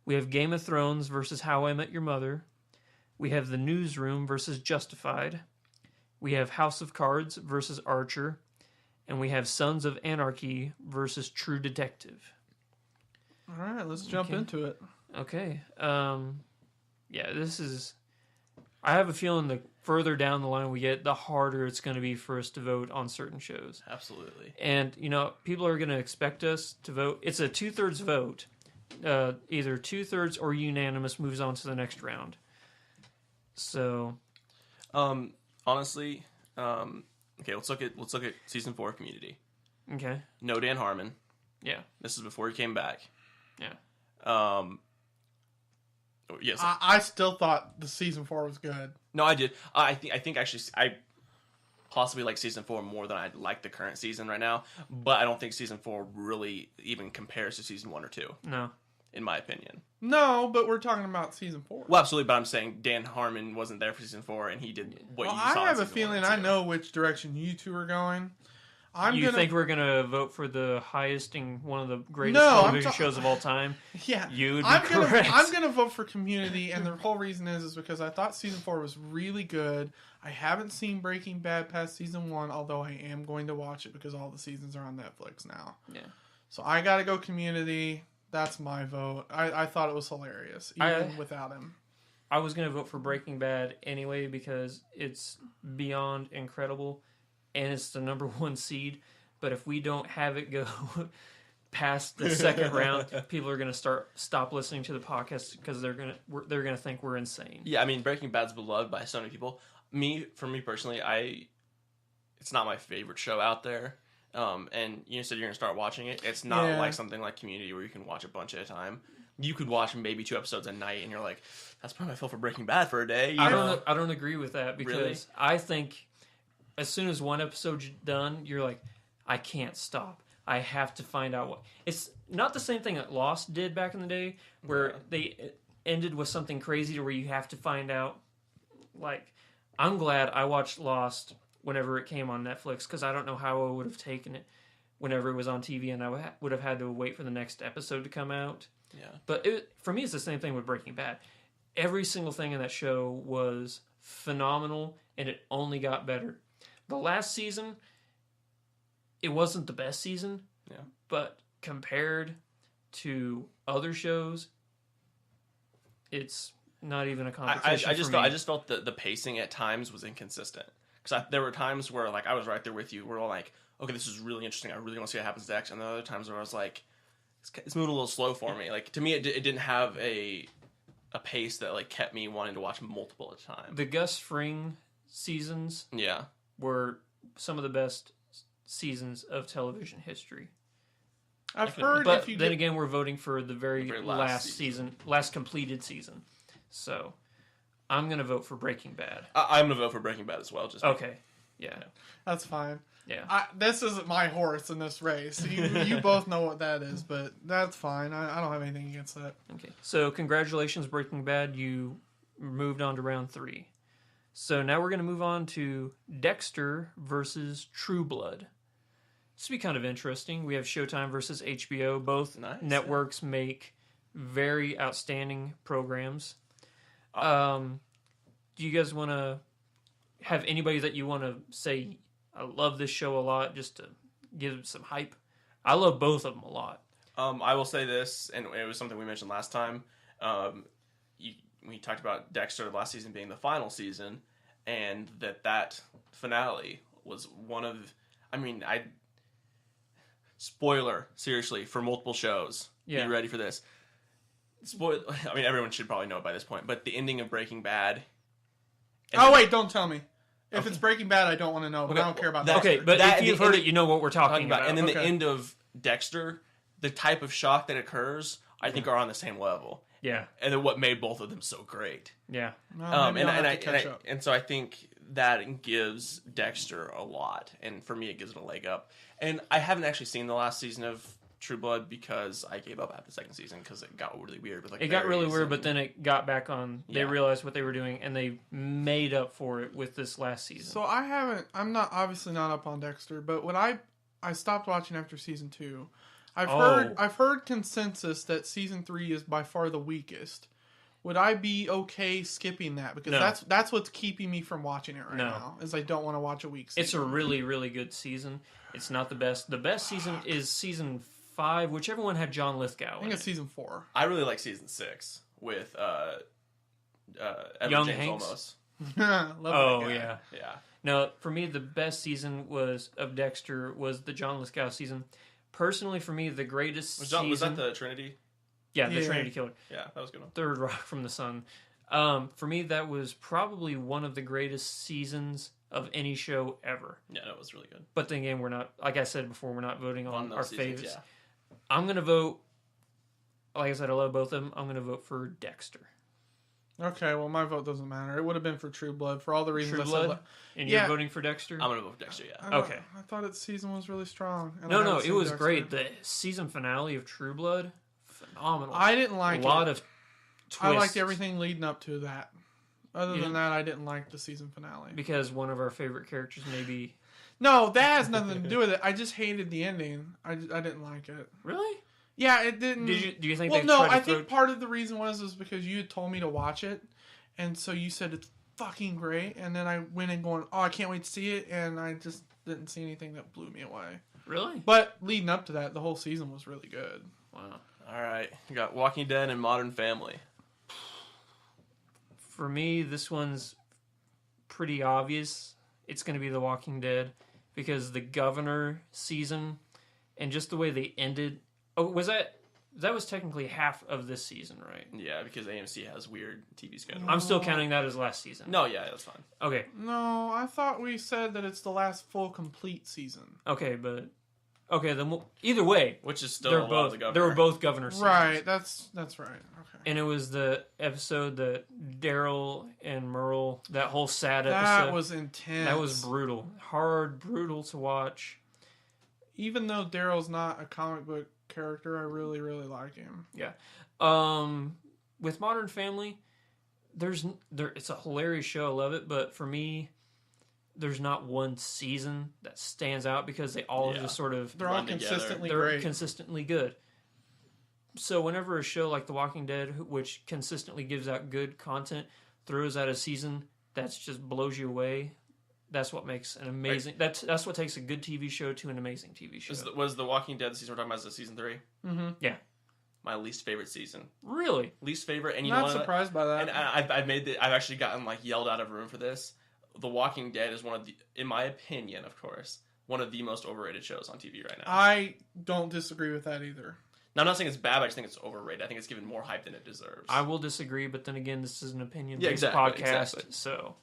We have Game of Thrones versus How I Met Your Mother. We have The Newsroom versus Justified. We have House of Cards versus Archer. And we have Sons of Anarchy versus True Detective. All right, let's jump into it. Okay. Yeah, this is... I have a feeling the further down the line we get, the harder it's going to be for us to vote on certain shows. Absolutely. And, people are going to expect us to vote. It's a 2/3 vote. Either 2/3 or unanimous moves on to the next round. So... honestly, okay, let's look at season 4 of Community. Okay. No Dan Harmon. Yeah. This is before he came back. Yeah. Yes. I still thought the season 4 was good. No, I did. I think actually I possibly like season 4 more than I like the current season right now. But I don't think season 4 really even compares to season 1 or 2. No. In my opinion. No, but we're talking about season 4. Well, absolutely. But I'm saying Dan Harmon wasn't there for season 4, and he did what you saw. I have in a season feeling 1 and I 2. know which direction you two are going. You think we're going to vote for the highest and one of the greatest No, television shows of all time? Yeah, You would be I'm correct. I'm gonna vote for Community, and the whole reason is because I thought season 4 was really good. I haven't seen Breaking Bad past season 1, although I am going to watch it because all the seasons are on Netflix now. Yeah. So I gotta go Community. That's my vote. I thought it was hilarious, even without him. I was going to vote for Breaking Bad anyway because it's beyond incredible and it's the number 1 seed. But if we don't have it go past the second round, people are going to stop listening to the podcast because they're going to think we're insane. Yeah, I mean, Breaking Bad's beloved by so many people. For me personally, it's not my favorite show out there. and you said you're gonna start watching it. It's not Yeah. like something like Community where you can watch a bunch at a time. You could watch maybe 2 episodes a night, and you're like, "That's probably my feel for Breaking Bad for a day." You know? I don't agree with that because Really? I think as soon as one episode's done, you're like, I can't stop. I have to find out what. It's not the same thing that Lost did back in the day, where they ended with something crazy to where you have to find out. Like, I'm glad I watched Lost whenever it came on Netflix because I don't know how I would have taken it whenever it was on TV and I would have had to wait for the next episode to come out. Yeah. But for me, it's the same thing with Breaking Bad. Every single thing in that show was phenomenal, and it only got better. The last season, it wasn't the best season, Yeah. but compared to other shows, it's not even a competition. I just for me. felt, I just felt the pacing at times was inconsistent because there were times where like I was right there with you. We're all like, okay, this is really interesting. I really want to see what happens next. And then other times where I was like, it's moving a little slow for me. Like to me, it didn't have a pace that like kept me wanting to watch multiple at a time. The Gus Fring seasons Yeah. were some of the best seasons of television history. I've heard But if you then get, again, we're voting for the very very last season, last completed season. So I'm going to vote for Breaking Bad. I'm gonna vote for Breaking Bad as well. Just Okay. Yeah. that's fine. Yeah. This isn't my horse in this race. You both know what that is, but that's fine. I don't have anything against that. Okay. So congratulations, Breaking Bad. You moved on to round 3. So now we're going to move on to Dexter versus True Blood. This will be kind of interesting. We have Showtime versus HBO. Both Nice, networks make very outstanding programs. Do you guys want to have anybody that you want to say, I love this show a lot, just to give some hype? I love both of them a lot. I will say this, and it was something we mentioned last time. We talked about Dexter last season being the final season, and that finale was one of. I mean, spoiler seriously for multiple shows. Yeah. Be ready for this. I mean, everyone should probably know it by this point, but the ending of Breaking Bad. Oh wait, don't tell me. If it's Breaking Bad, I don't want to know. But Okay, I don't care about that- that. Okay, but That- if you've and heard the- it, you know what we're talking about. And then the Okay. end of Dexter, the type of shock that occurs, I think are on the same level. Yeah, And then what made both of them so great. yeah. And so I think that gives Dexter a lot, and for me, it gives it a leg up. And I haven't actually seen the last season of True Blood because I gave up after the second season because it got really weird. With, like, It got really berries weird, and- but then it got back on. They Yeah. realized what they were doing, and they made up for it with this last season. So I'm not obviously not up on Dexter, but when I stopped watching after season 2. I've heard consensus that season 3 is by far the weakest. Would I be okay skipping that? Because No. that's what's keeping me from watching it right No. now. Is I don't want to watch a week season. It's a really, really good season. It's not the best. The best season is season 5, whichever one had John Lithgow I think in it's it. season 4. I really like season 6 with Edward Young James Hanks? Olmos. Love that Oh, guy. yeah. Yeah. No, for me, the best season of Dexter was the John Lithgow season. Personally, for me, the greatest Was season... that the Trinity? Yeah, the Yeah. Trinity Killer. Yeah, that was a good one. Third Rock from the Sun. For me, that was probably one of the greatest seasons of any show ever. Yeah, that was really good. But then again, we're not, like I said before, we're not voting on those our seasons, favorites. yeah. I'm going to vote, like I said, I love both of them. I'm going to vote for Dexter. Okay, well my vote doesn't matter. It would have been for True Blood for all the reasons True I Blood? said. And Yeah. you're voting for Dexter? I'm gonna vote for Dexter. Yeah. Okay. I thought its season was really strong. and I No, haven't it seen was Dexter. great. The season finale of True Blood, phenomenal. I didn't like a lot it. of twists. I liked everything leading up to that. Other You than didn't- that, I didn't like the season finale. Because one of our favorite characters maybe... No, that has nothing to do with it. I just hated the ending. I didn't like it. Really? Yeah, it didn't. Do you think Well, they no, tried to I throw... think part of the reason was because you had told me to watch it, and so you said it's fucking great, and then I went in going, oh, I can't wait to see it, and I just didn't see anything that blew me away. Really? But leading up to that, the whole season was really good. Wow. All right. We got Walking Dead and Modern Family. For me, this one's pretty obvious. It's going to be The Walking Dead because the Governor season and just the way they ended. Oh, that was technically half of this season, right? Yeah, because AMC has weird TV schedule. I'm still counting that as last season. No, yeah, that's fine. Okay, No, I thought we said that it's the last full complete season. okay, but Okay, then either way, which is still they're a lot of both the governor. they were both governor seasons. Right, that's right. Okay. And it was the episode that Daryl and Merle, that whole sad That episode. was intense. That was brutal. Hard, brutal to watch. Even though Daryl's not a comic book character, I really, really like him. Yeah. With Modern Family, it's a hilarious show. I love it, but for me, there's not one season that stands out because they all just sort of They're all Run together. consistently they're great. consistently good. So whenever a show like The Walking Dead, which consistently gives out good content, throws out a season that's just blows you away, that's what makes an amazing. That's what takes a good TV show to an amazing TV show. Was The Walking Dead the season we're talking about? Is the season 3? Mm-hmm. Yeah. My least favorite season. Really? Least favorite, and you Not know surprised by that. And I've actually gotten like yelled out of room for this. The Walking Dead is one of the, in my opinion, of course, one of the most overrated shows on TV right now. I don't disagree with that either. Now, I'm not saying it's bad, but I just think it's overrated. I think it's given more hype than it deserves. I will disagree, but then again, this is an opinion-based Yeah, exactly, podcast, exactly. so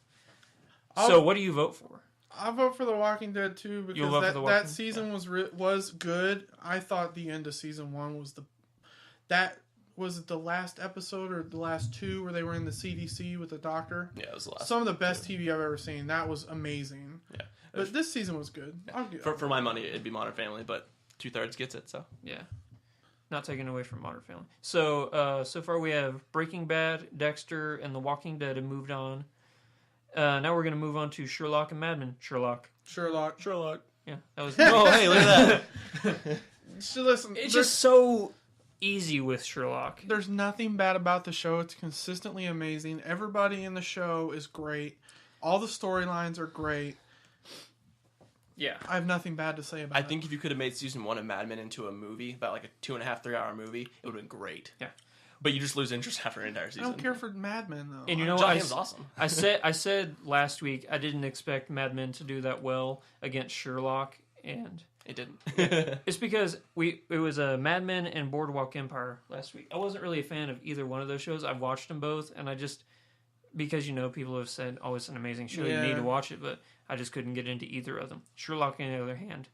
I'll- what do you vote for? I vote for The Walking Dead too You'll vote for because The that Walking- season was good. I thought the end of season 1 was was it the last episode or the last 2 where they were in the CDC with the doctor? Yeah, it was the last. Some of the best TV I've ever seen. That was amazing. Yeah. But this season was good. For my money, it'd be Modern Family, but 2/3 gets it, so. Yeah. Not taken away from Modern Family. So, so far we have Breaking Bad, Dexter, and The Walking Dead have moved on. Now we're going to move on to Sherlock and Mad Men. Sherlock. Sherlock. Yeah, that was. Oh, hey, look at that. So listen, It's just so easy with Sherlock. there's nothing bad about the show. It's consistently amazing. Everybody in the show is great. All the storylines are great. Yeah. I have nothing bad to say about I it. think if you could have made season 1 of Mad Men into a movie, about like a 2.5, 3 hour movie, it would have been great. Yeah. But you just lose interest after an entire I season. don't care for Mad Men though. And you know John what? Hamm's awesome. I said last week I didn't expect Mad Men to do that well against Sherlock, and It didn't. it's because it was a Mad Men and Boardwalk Empire last week. I wasn't really a fan of either one of those shows. I've watched them both, and I just because people have said, "Oh, it's an amazing show. You need to watch it," but I just couldn't get into either of them. Sherlock, on the other hand,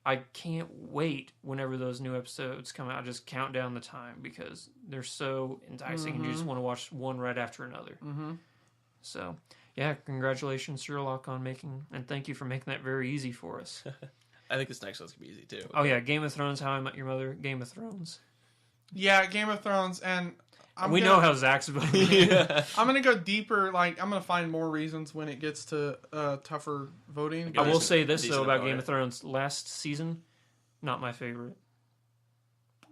I can't wait whenever those new episodes come out. Just count down the time because they're so enticing, and you just want to watch one right after another. Mm-hmm. So, yeah, congratulations, Sherlock, on making, and thank you for making that very easy for us. I think this next one's going to be easy, too. Oh, yeah, Game of Thrones, How I Met Your Mother, Game of Thrones. Yeah, Game of Thrones, and We know how Zach's voting. Yeah. I'm gonna go deeper. Like I'm gonna find more reasons when it gets to tougher voting. I will say this, Decent though, about opponent. Game of Thrones. Last season, not my favorite.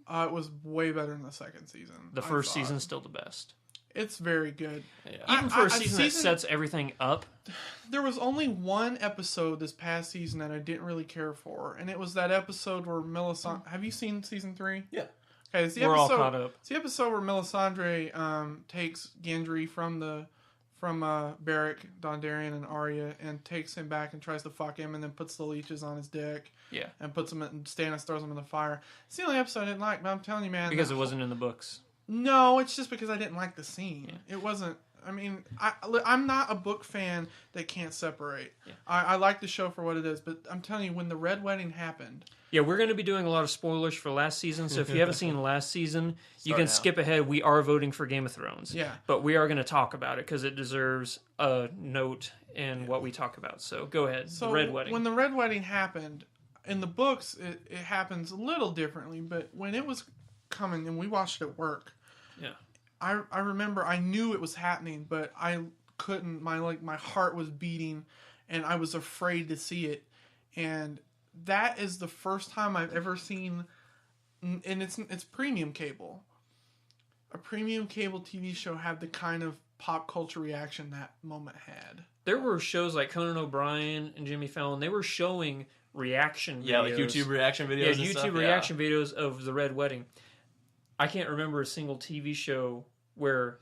It was way better in the second season. The I first thought. season's still the best. It's very good. Yeah. Even for a I- season that season- sets everything up. There was only one episode this past season that I didn't really care for, and it was that episode where Melisandre. Have you seen season 3? Yeah. Okay, it's the We're all episode. caught up. It's the episode where Melisandre takes Gendry from Beric, Dondarrion, and Arya, and takes him back and tries to fuck him, and then puts the leeches on his dick. Yeah. And puts him in. Stannis throws him in the fire. It's the only episode I didn't like, but I'm telling you, man. Because it wasn't in the books. No, it's just because I didn't like the scene. It wasn't. I mean, I'm not a book fan that can't separate. Yeah. I like the show for what it is, but I'm telling you, when the Red Wedding happened, Yeah, we're going to be doing a lot of spoilers for last season, so if you haven't seen last season, you Start can now. skip ahead. We are voting for Game of Thrones. Yeah. But we are going to talk about it because it deserves a note in what we talk about. So go ahead. so the Red Wedding. when the Red Wedding happened, in the books it happens a little differently, but when it was coming and we watched it at work, Yeah. I remember I knew it was happening, but I couldn't. My heart was beating, and I was afraid to see it. And that is the first time I've ever seen, and it's premium cable. A premium cable TV show had the kind of pop culture reaction that moment had. There were shows like Conan O'Brien and Jimmy Fallon. They were showing reaction videos. Yeah, like YouTube reaction videos. Yeah, and YouTube stuff. reaction videos of the Red Wedding. I can't remember a single TV show where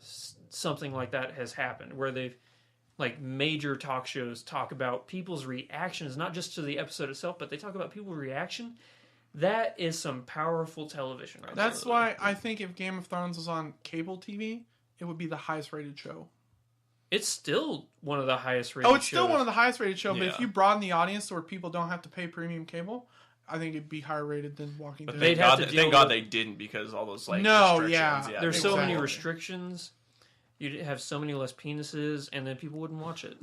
something like that has happened, where they've, like, major talk shows talk about people's reactions, not just to the episode itself, but they talk about people's reaction. That is some powerful television right That's there. why I think if Game of Thrones was on cable TV, it would be the highest rated show. It's still one of the highest rated Oh, it's still shows. one of the highest rated shows, but if Yeah. you broaden the audience to where people don't have to pay premium cable, I think it'd be higher rated than Walking But Dead. they'd have to deal thank God with- they didn't, because all those like No, restrictions. yeah. There's so many Exactly. restrictions. You'd have so many less penises, and then people wouldn't watch it.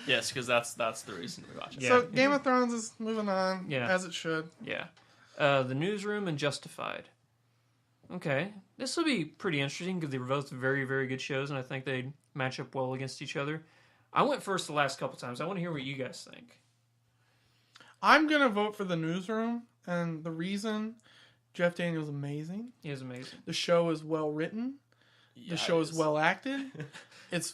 Yes, because that's the reason we watch it. Yeah. So Game of Thrones is moving on, Yeah. as it should. Yeah. The Newsroom and Justified. Okay. This will be pretty interesting because they're both very, very good shows, and I think they match up well against each other. I went first the last couple times. I want to hear what you guys think. I'm gonna vote for the Newsroom, and the reason, Jeff Daniels amazing. He is amazing. The show is well written. Yeah, The show it is well acted. It's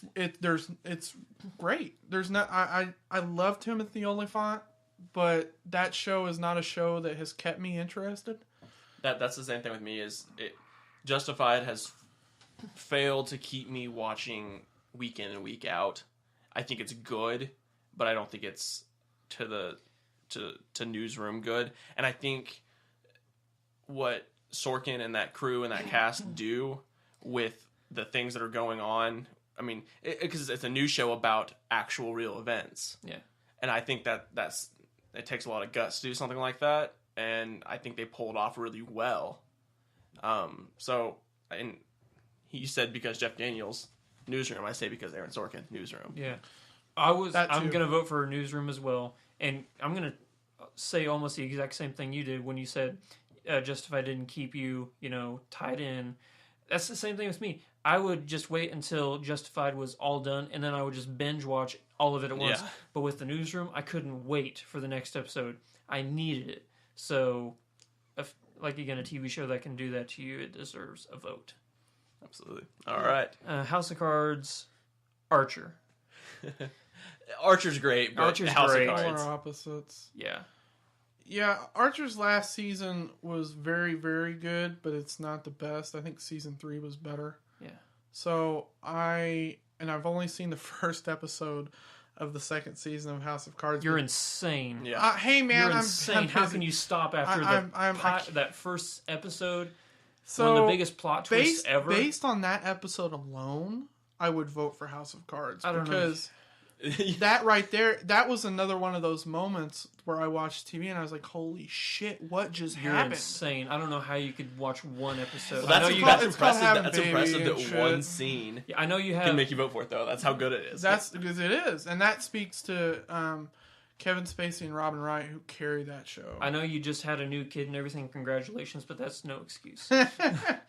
great. There's not I love Timothy Olyphant, but that show is not a show that has kept me interested. That's the same thing with me. Justified has failed to keep me watching week in and week out. I think it's good, but I don't think it's to Newsroom good. And I think what Sorkin and that crew and that cast do with the things that are going on, I mean, because it's a news show about actual real events. Yeah. And I think it takes a lot of guts to do something like that, and I think they pulled off really well. And he said because Jeff Daniels, Newsroom. I say because Aaron Sorkin, Newsroom. Yeah. That I'm too. going to vote for Newsroom as well. And I'm going to say almost the exact same thing you did when you said Justified didn't keep you, tied in. That's the same thing with me. I would just wait until Justified was all done, and then I would just binge watch all of it at once. Yeah. But with the Newsroom, I couldn't wait for the next episode. I needed it. So, again, a TV show that can do that to you, it deserves a vote. Absolutely. All right. House of Cards, Archer. Archer's great, but Archer's House great. of Polar Cards. opposites. Yeah. Yeah, Archer's last season was very, very good, but it's not the best. I think season 3 was better. Yeah. So I've only seen the first episode of the second season of House of Cards. You're insane. Yeah. Hey man, You're I'm insane. I'm How busy. can you stop after that first episode? So one of the biggest plot twists based, ever. Based on that episode alone, I would vote for House of Cards. I don't know. Because that right there, that was another one of those moments where I watched TV and I was like, "Holy shit, what just You're happened?" insane. I don't know how you could watch one episode. Well, I know that's you called- got. it's called having That's baby impressive and that shit. one scene I know you have. can make you vote for it, though. That's how good it is. That's because it is, and that speaks to Kevin Spacey and Robin Wright, who carry that show. I know you just had a new kid and everything. Congratulations, but that's no excuse.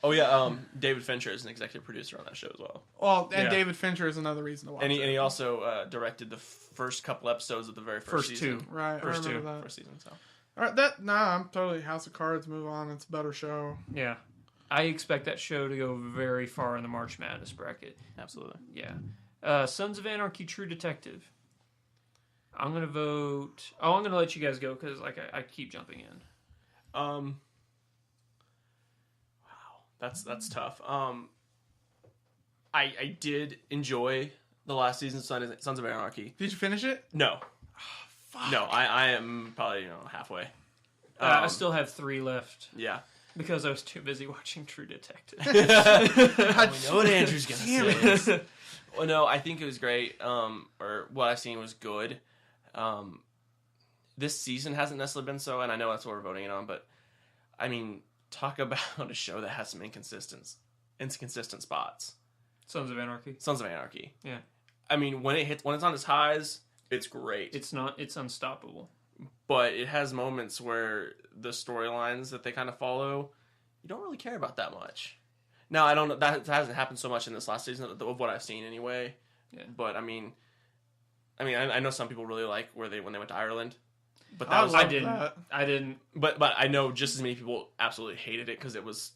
Oh yeah, David Fincher is an executive producer on that show as well, Well, and Yeah. David Fincher is another reason to watch and it. he also directed the first couple episodes of the very first season. two. Right, First I remember two. that. First season. So All right, I'm totally House of Cards. Move on. It's a better show. Yeah. I expect that show to go very far in the March Madness bracket. absolutely. Yeah. Sons of Anarchy, True Detective. I'm going to vote... Oh, I'm going to let you guys go because I keep jumping in. Wow, that's tough. I did enjoy the last season of Sons of Anarchy. Did you finish it? No, Fuck. no, I am probably halfway. I still have 3 left Yeah. because I was too busy watching True Detective. We know what Andrew's gonna Damn say. Well, no, I think it was great. Or what I've seen was good. This season hasn't necessarily been so, and I know that's what we're voting it on. But I mean, talk about a show that has some inconsistent spots. Sons of Anarchy. Sons of Anarchy. Yeah. I mean, when it's on its highs, it's great. It's unstoppable. But it has moments where the storylines that they kind of follow, you don't really care about that much. Now, I don't know, that hasn't happened so much in this last season of what I've seen anyway. Yeah. But I mean, I know some people really like when they went to Ireland, but I that was love I didn't. but I know just as many people absolutely hated it because it was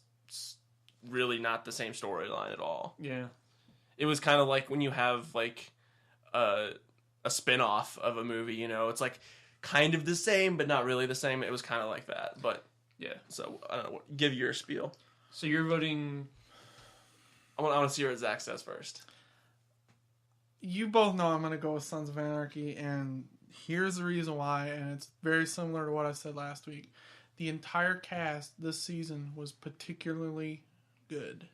really not the same storyline at all. Yeah. It was kind of like when you have like a spin-off of a movie, it's like kind of the same but not really the same. It was kind of like that. But Yeah. so I don't know, give your spiel. So you're voting. I want to see what Zach says first. You both know I'm going to go with Sons of Anarchy, and here's the reason why, and it's very similar to what I said last week. The entire cast this season was particularly good.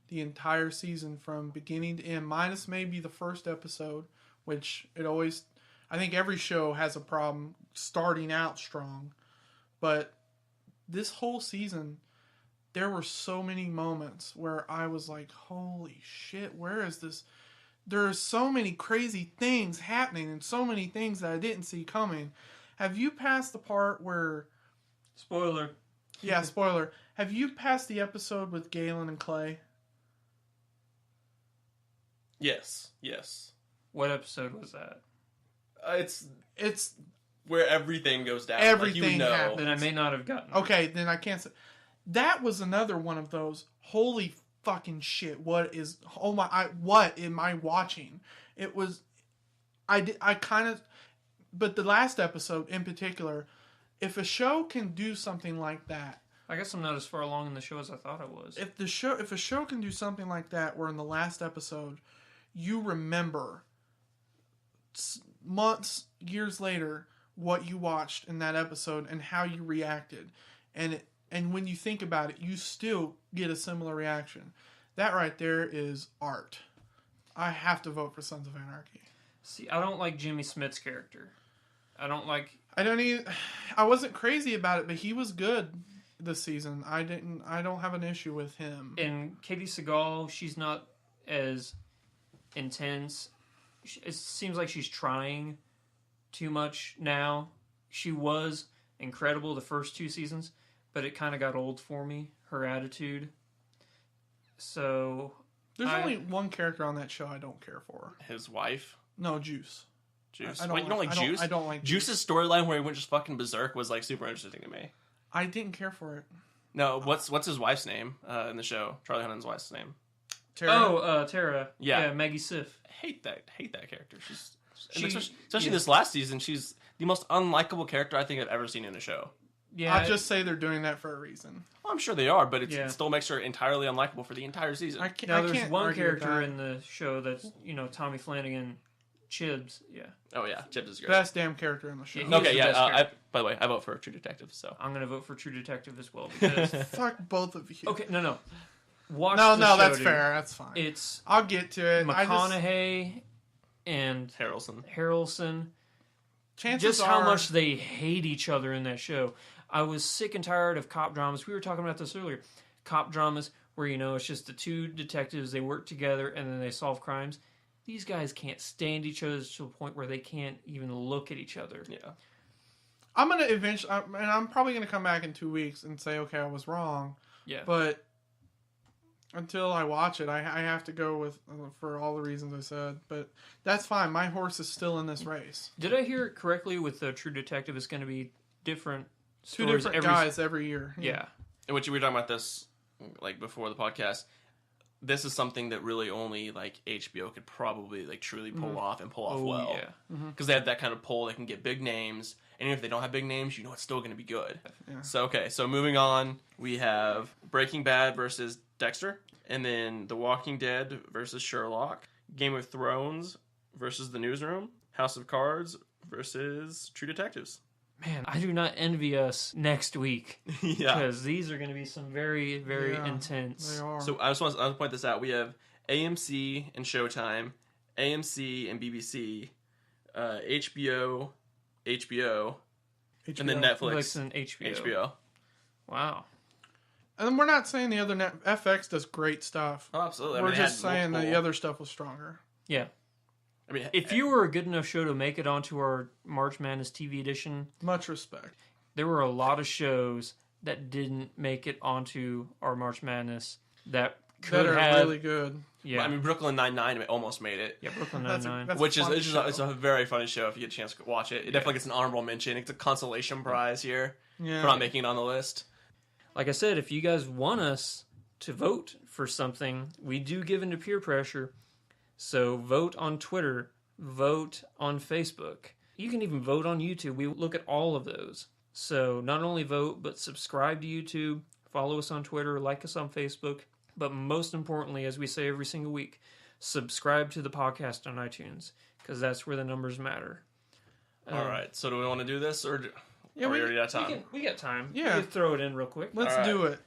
The entire season from beginning to end, minus maybe the first episode, which I think every show has a problem starting out strong. But this whole season, there were so many moments where I was like, holy shit, where is this? There are so many crazy things happening and so many things that I didn't see coming. Have you passed the part where... Spoiler. Yeah, spoiler. Have you passed the episode with Galen and Clay? Yes. What episode was that? It's where everything goes down. Everything like, you know. happens. Then I may not have gotten it. Okay, then I can't say. That was another one of those, holy fucking shit, what am I watching? It was, I kind of, but the last episode in particular, if a show can do something like that, I guess I'm not as far along in the show as I thought I was. if a show can do something like that, where in the last episode, you remember months, years later, what you watched in that episode and how you reacted, and when you think about it, you still get a similar reaction. That right there is art. I have to vote for Sons of Anarchy. See, I don't like Jimmy Smith's character. I wasn't crazy about it, but he was good this season. I don't have an issue with him. And Katie Seagal, she's not as intense. It seems like she's trying too much now. She was incredible the first 2 seasons, but it kind of got old for me, her attitude. So There's only one character on that show I don't care for. His wife. No, Juice. Juice. I don't Wait, you don't like Juice? I don't like Juice's storyline where he went just fucking berserk was like super interesting to me. I didn't care for it. No, what's his wife's name in the show? Charlie Hunnam's wife's name. Tara. Tara. Yeah. Maggie Siff. Hate that character. She- Especially yeah. this last season, she's the most unlikable character I think I've ever seen in a show. Yeah. I'll just say they're doing that for a reason. Well, I'm sure they are, but Yeah. it still makes her entirely unlikable for the entire season. I can't. Now, I there's can't one argue with character that. in the show that's, Tommy Flanagan, Chibs. Yeah. Oh yeah, Chips is great. Best damn character in the show. Yeah, he- Okay, the yeah. best character. By the way, I vote for True Detective. So I'm going to vote for True Detective as well. Because, Fuck both of you. okay, no. Watch No, the show, that's dude. fair. That's fine. It's I'll get to it. McConaughey and Harrelson. Harrelson. Chances Just how are- much they hate each other in that show. I was sick and tired of cop dramas. We were talking about this earlier. Cop dramas where, it's just the 2 detectives, they work together and then they solve crimes. These guys can't stand each other to the point where they can't even look at each other. Yeah. I'm gonna eventually, and I'm probably gonna come back in 2 weeks and say, okay, I was wrong. Yeah. But until I watch it, I have to go with for all the reasons I said. But that's fine. My horse is still in this race. Did I hear it correctly with the True Detective? It's going to be different 2 stories different guys every year. Yeah. Which we were talking about this like before the podcast. This is something that really only like HBO could probably like truly pull off and pull off well. Yeah. Because they have that kind of pull. They can get big names, and even if they don't have big names, it's still going to be good. Yeah. So moving on, we have Breaking Bad versus Dexter, and then The Walking Dead versus Sherlock, Game of Thrones versus The Newsroom, House of Cards versus True Detectives. Man, I do not envy us next week. Yeah. Because these are going to be some very, very Yeah, intense. They are. So I just want to point this out. We have AMC and Showtime, AMC and BBC, HBO, and then Netflix. Netflix and HBO. HBO. Wow. And then we're not saying the other FX does great stuff. Oh, absolutely. We're they just had saying that the multiple- other stuff was stronger. Yeah. I mean, If you were a good enough show to make it onto our March Madness TV edition, Much respect. there were a lot of shows that didn't make it onto our March Madness that could That are have. really good. Yeah. I mean, Brooklyn Nine-Nine almost made it. Yeah, Brooklyn That's a- Nine-Nine. that's- Which is fun it's, just show. it's a very funny show if you get a chance to watch it. It definitely gets an honorable mention. It's a consolation prize here Yeah. for not making it on the list. Like I said, if you guys want us to vote for something, we do give into peer pressure. So vote on Twitter, vote on Facebook. You can even vote on YouTube. We look at all of those. So not only vote, but subscribe to YouTube, follow us on Twitter, like us on Facebook. But most importantly, as we say every single week, subscribe to the podcast on iTunes, because that's where the numbers matter. All right. So do we want to do this, or Yeah, are we we- already out of time? We got time. Yeah. We can throw it in real quick. Let's All right. do it.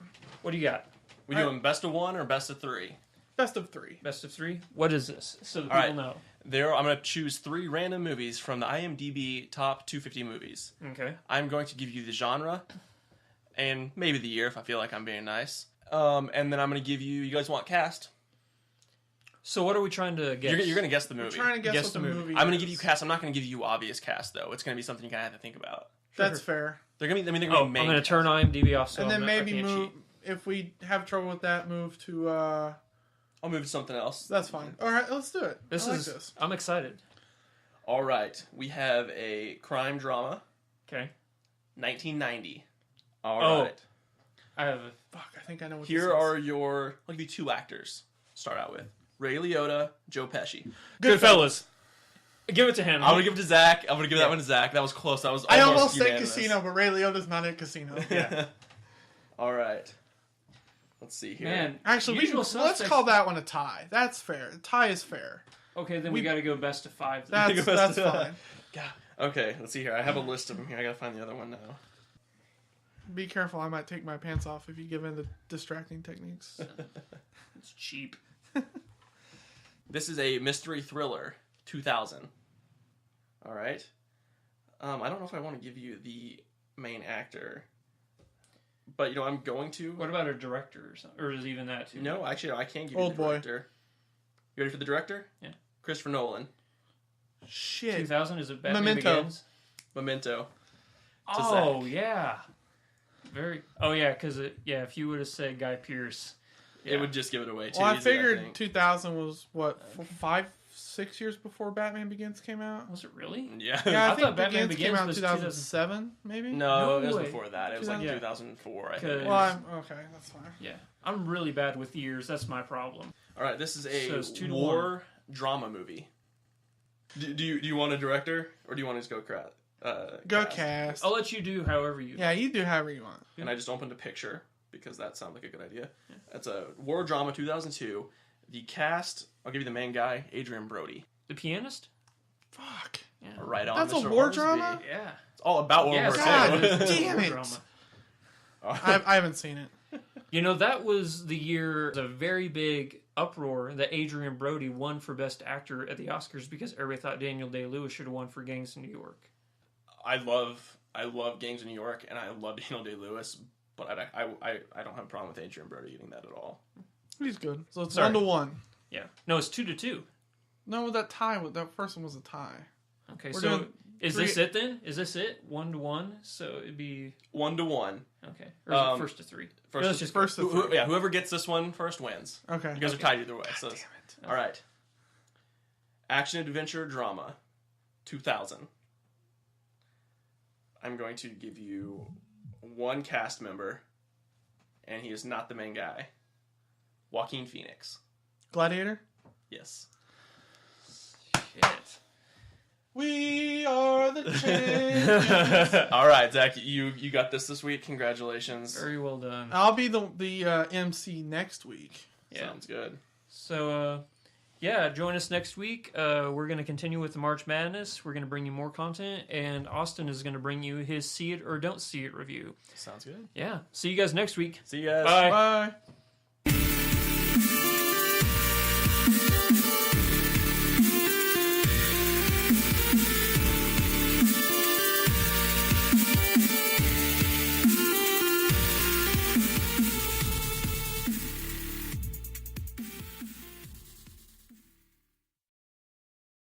What do you got? We doing best of 1 or best of 3? Best of 3. Best of 3? What is this? So the All people right. know. I'm going to choose 3 random movies from the IMDb top 250 movies. Okay. I'm going to give you the genre and maybe the year if I feel like I'm being nice. And then I'm going to give you guys want cast? So what are we trying to guess? You're going to guess the movie. Trying to guess Guess what the the movie. movie. I'm going to is. give you cast. I'm not going to give you obvious cast though. It's going to be something you kind of have to think about. That's fair. They're going to be. They're Oh, going I'm to be main. going to turn IMDb off. So And then I maybe can't move. cheat. If we have trouble with that, move to. I'll move to something else. That's fine. All right, let's do it. This I like is. this. I'm excited. All right, we have a crime drama, Okay. 1990. All Oh. right. I have. Fuck, I think I know what Here this are your. I'll give you 2 actors. To start out with Ray Liotta, Joe Pesci. Goodfellas. Give it to him. I'm gonna give it to Zach. I'm gonna give that one to Zach. That was close. That was. I almost said unanimous. Casino, but Ray Liotta's not in Casino. Yeah. All right. Let's see here. Man. Actually, Usual let's Suspects- call that one a tie. That's fair. A tie is fair. Okay, then we got to go best of 5. That's fine. God. Okay, let's see here. I have a list of them here. I gotta find the other one now. Be careful. I might take my pants off if you give in the distracting techniques. It's cheap. This is a mystery thriller, 2000. All right. I don't know if I want to give you the main actor, but I'm going to. What about a director or something? Or is even that too? No, actually, I can give Old you the boy. director. You ready for the director? Yeah. Christopher Nolan. Shit. 2000 is it Batman Memento. Begins? Memento. Oh, Zach. yeah. Very. Oh, yeah, because if you would have said Guy Pearce. It would just give it away too Well, I easy, figured think. 2000 was, 5-6 years before Batman Begins came out? Was it really? Yeah. Yeah, I, I think thought Batman Begins came Begins out in was 2007, maybe? No, No it was way. before that. It was like 2000 2004, I 'Cause- think. Well, okay, that's fine. Yeah. I'm really bad with years. That's my problem. All right, this is So a it's 2-1. war drama movie. Do you want a director or do you want to just go Go cast? cast. I'll let you do however you. Yeah, you do however you want. And I just opened a picture because that sounds like a good idea. That's a war drama 2002. The cast, I'll give you the main guy, Adrian Brody. The pianist? Fuck. Yeah. Right on. That's a Mr. war Hornsby. drama? Yeah. It's all about World Yeah, War God, II. damn it. Drama. I haven't seen it. That was the year, the very big uproar that Adrian Brody won for Best Actor at the Oscars because everybody thought Daniel Day-Lewis should have won for Gangs in New York. I love Gangs of New York and I love Daniel Day-Lewis, but I don't have a problem with Adrian Brody getting that at all. He's good. So it's Sorry. 1-1. Yeah. No, it's 2-2. No, that first one was a tie. Okay, We're so doing is this it then? Is this it? 1-1? So it'd be 1-1. okay. Or is it first to 3? First, Let's just First to three. whoever gets this one first wins. Okay. You guys are tied either way. So Damn it. all right. Action adventure drama, 2000. I'm going to give you one cast member, and he is not the main guy. Joaquin Phoenix. Gladiator? Yes. Shit. We are the champions. All right, Zach, you got this week. Congratulations. Very well done. I'll be the MC next week. Yeah. Sounds good. So, join us next week. We're going to continue with the March Madness. We're going to bring you more content, and Austin is going to bring you his See It or Don't See It review. Sounds good. Yeah. See you guys next week. See you guys. Bye. Bye.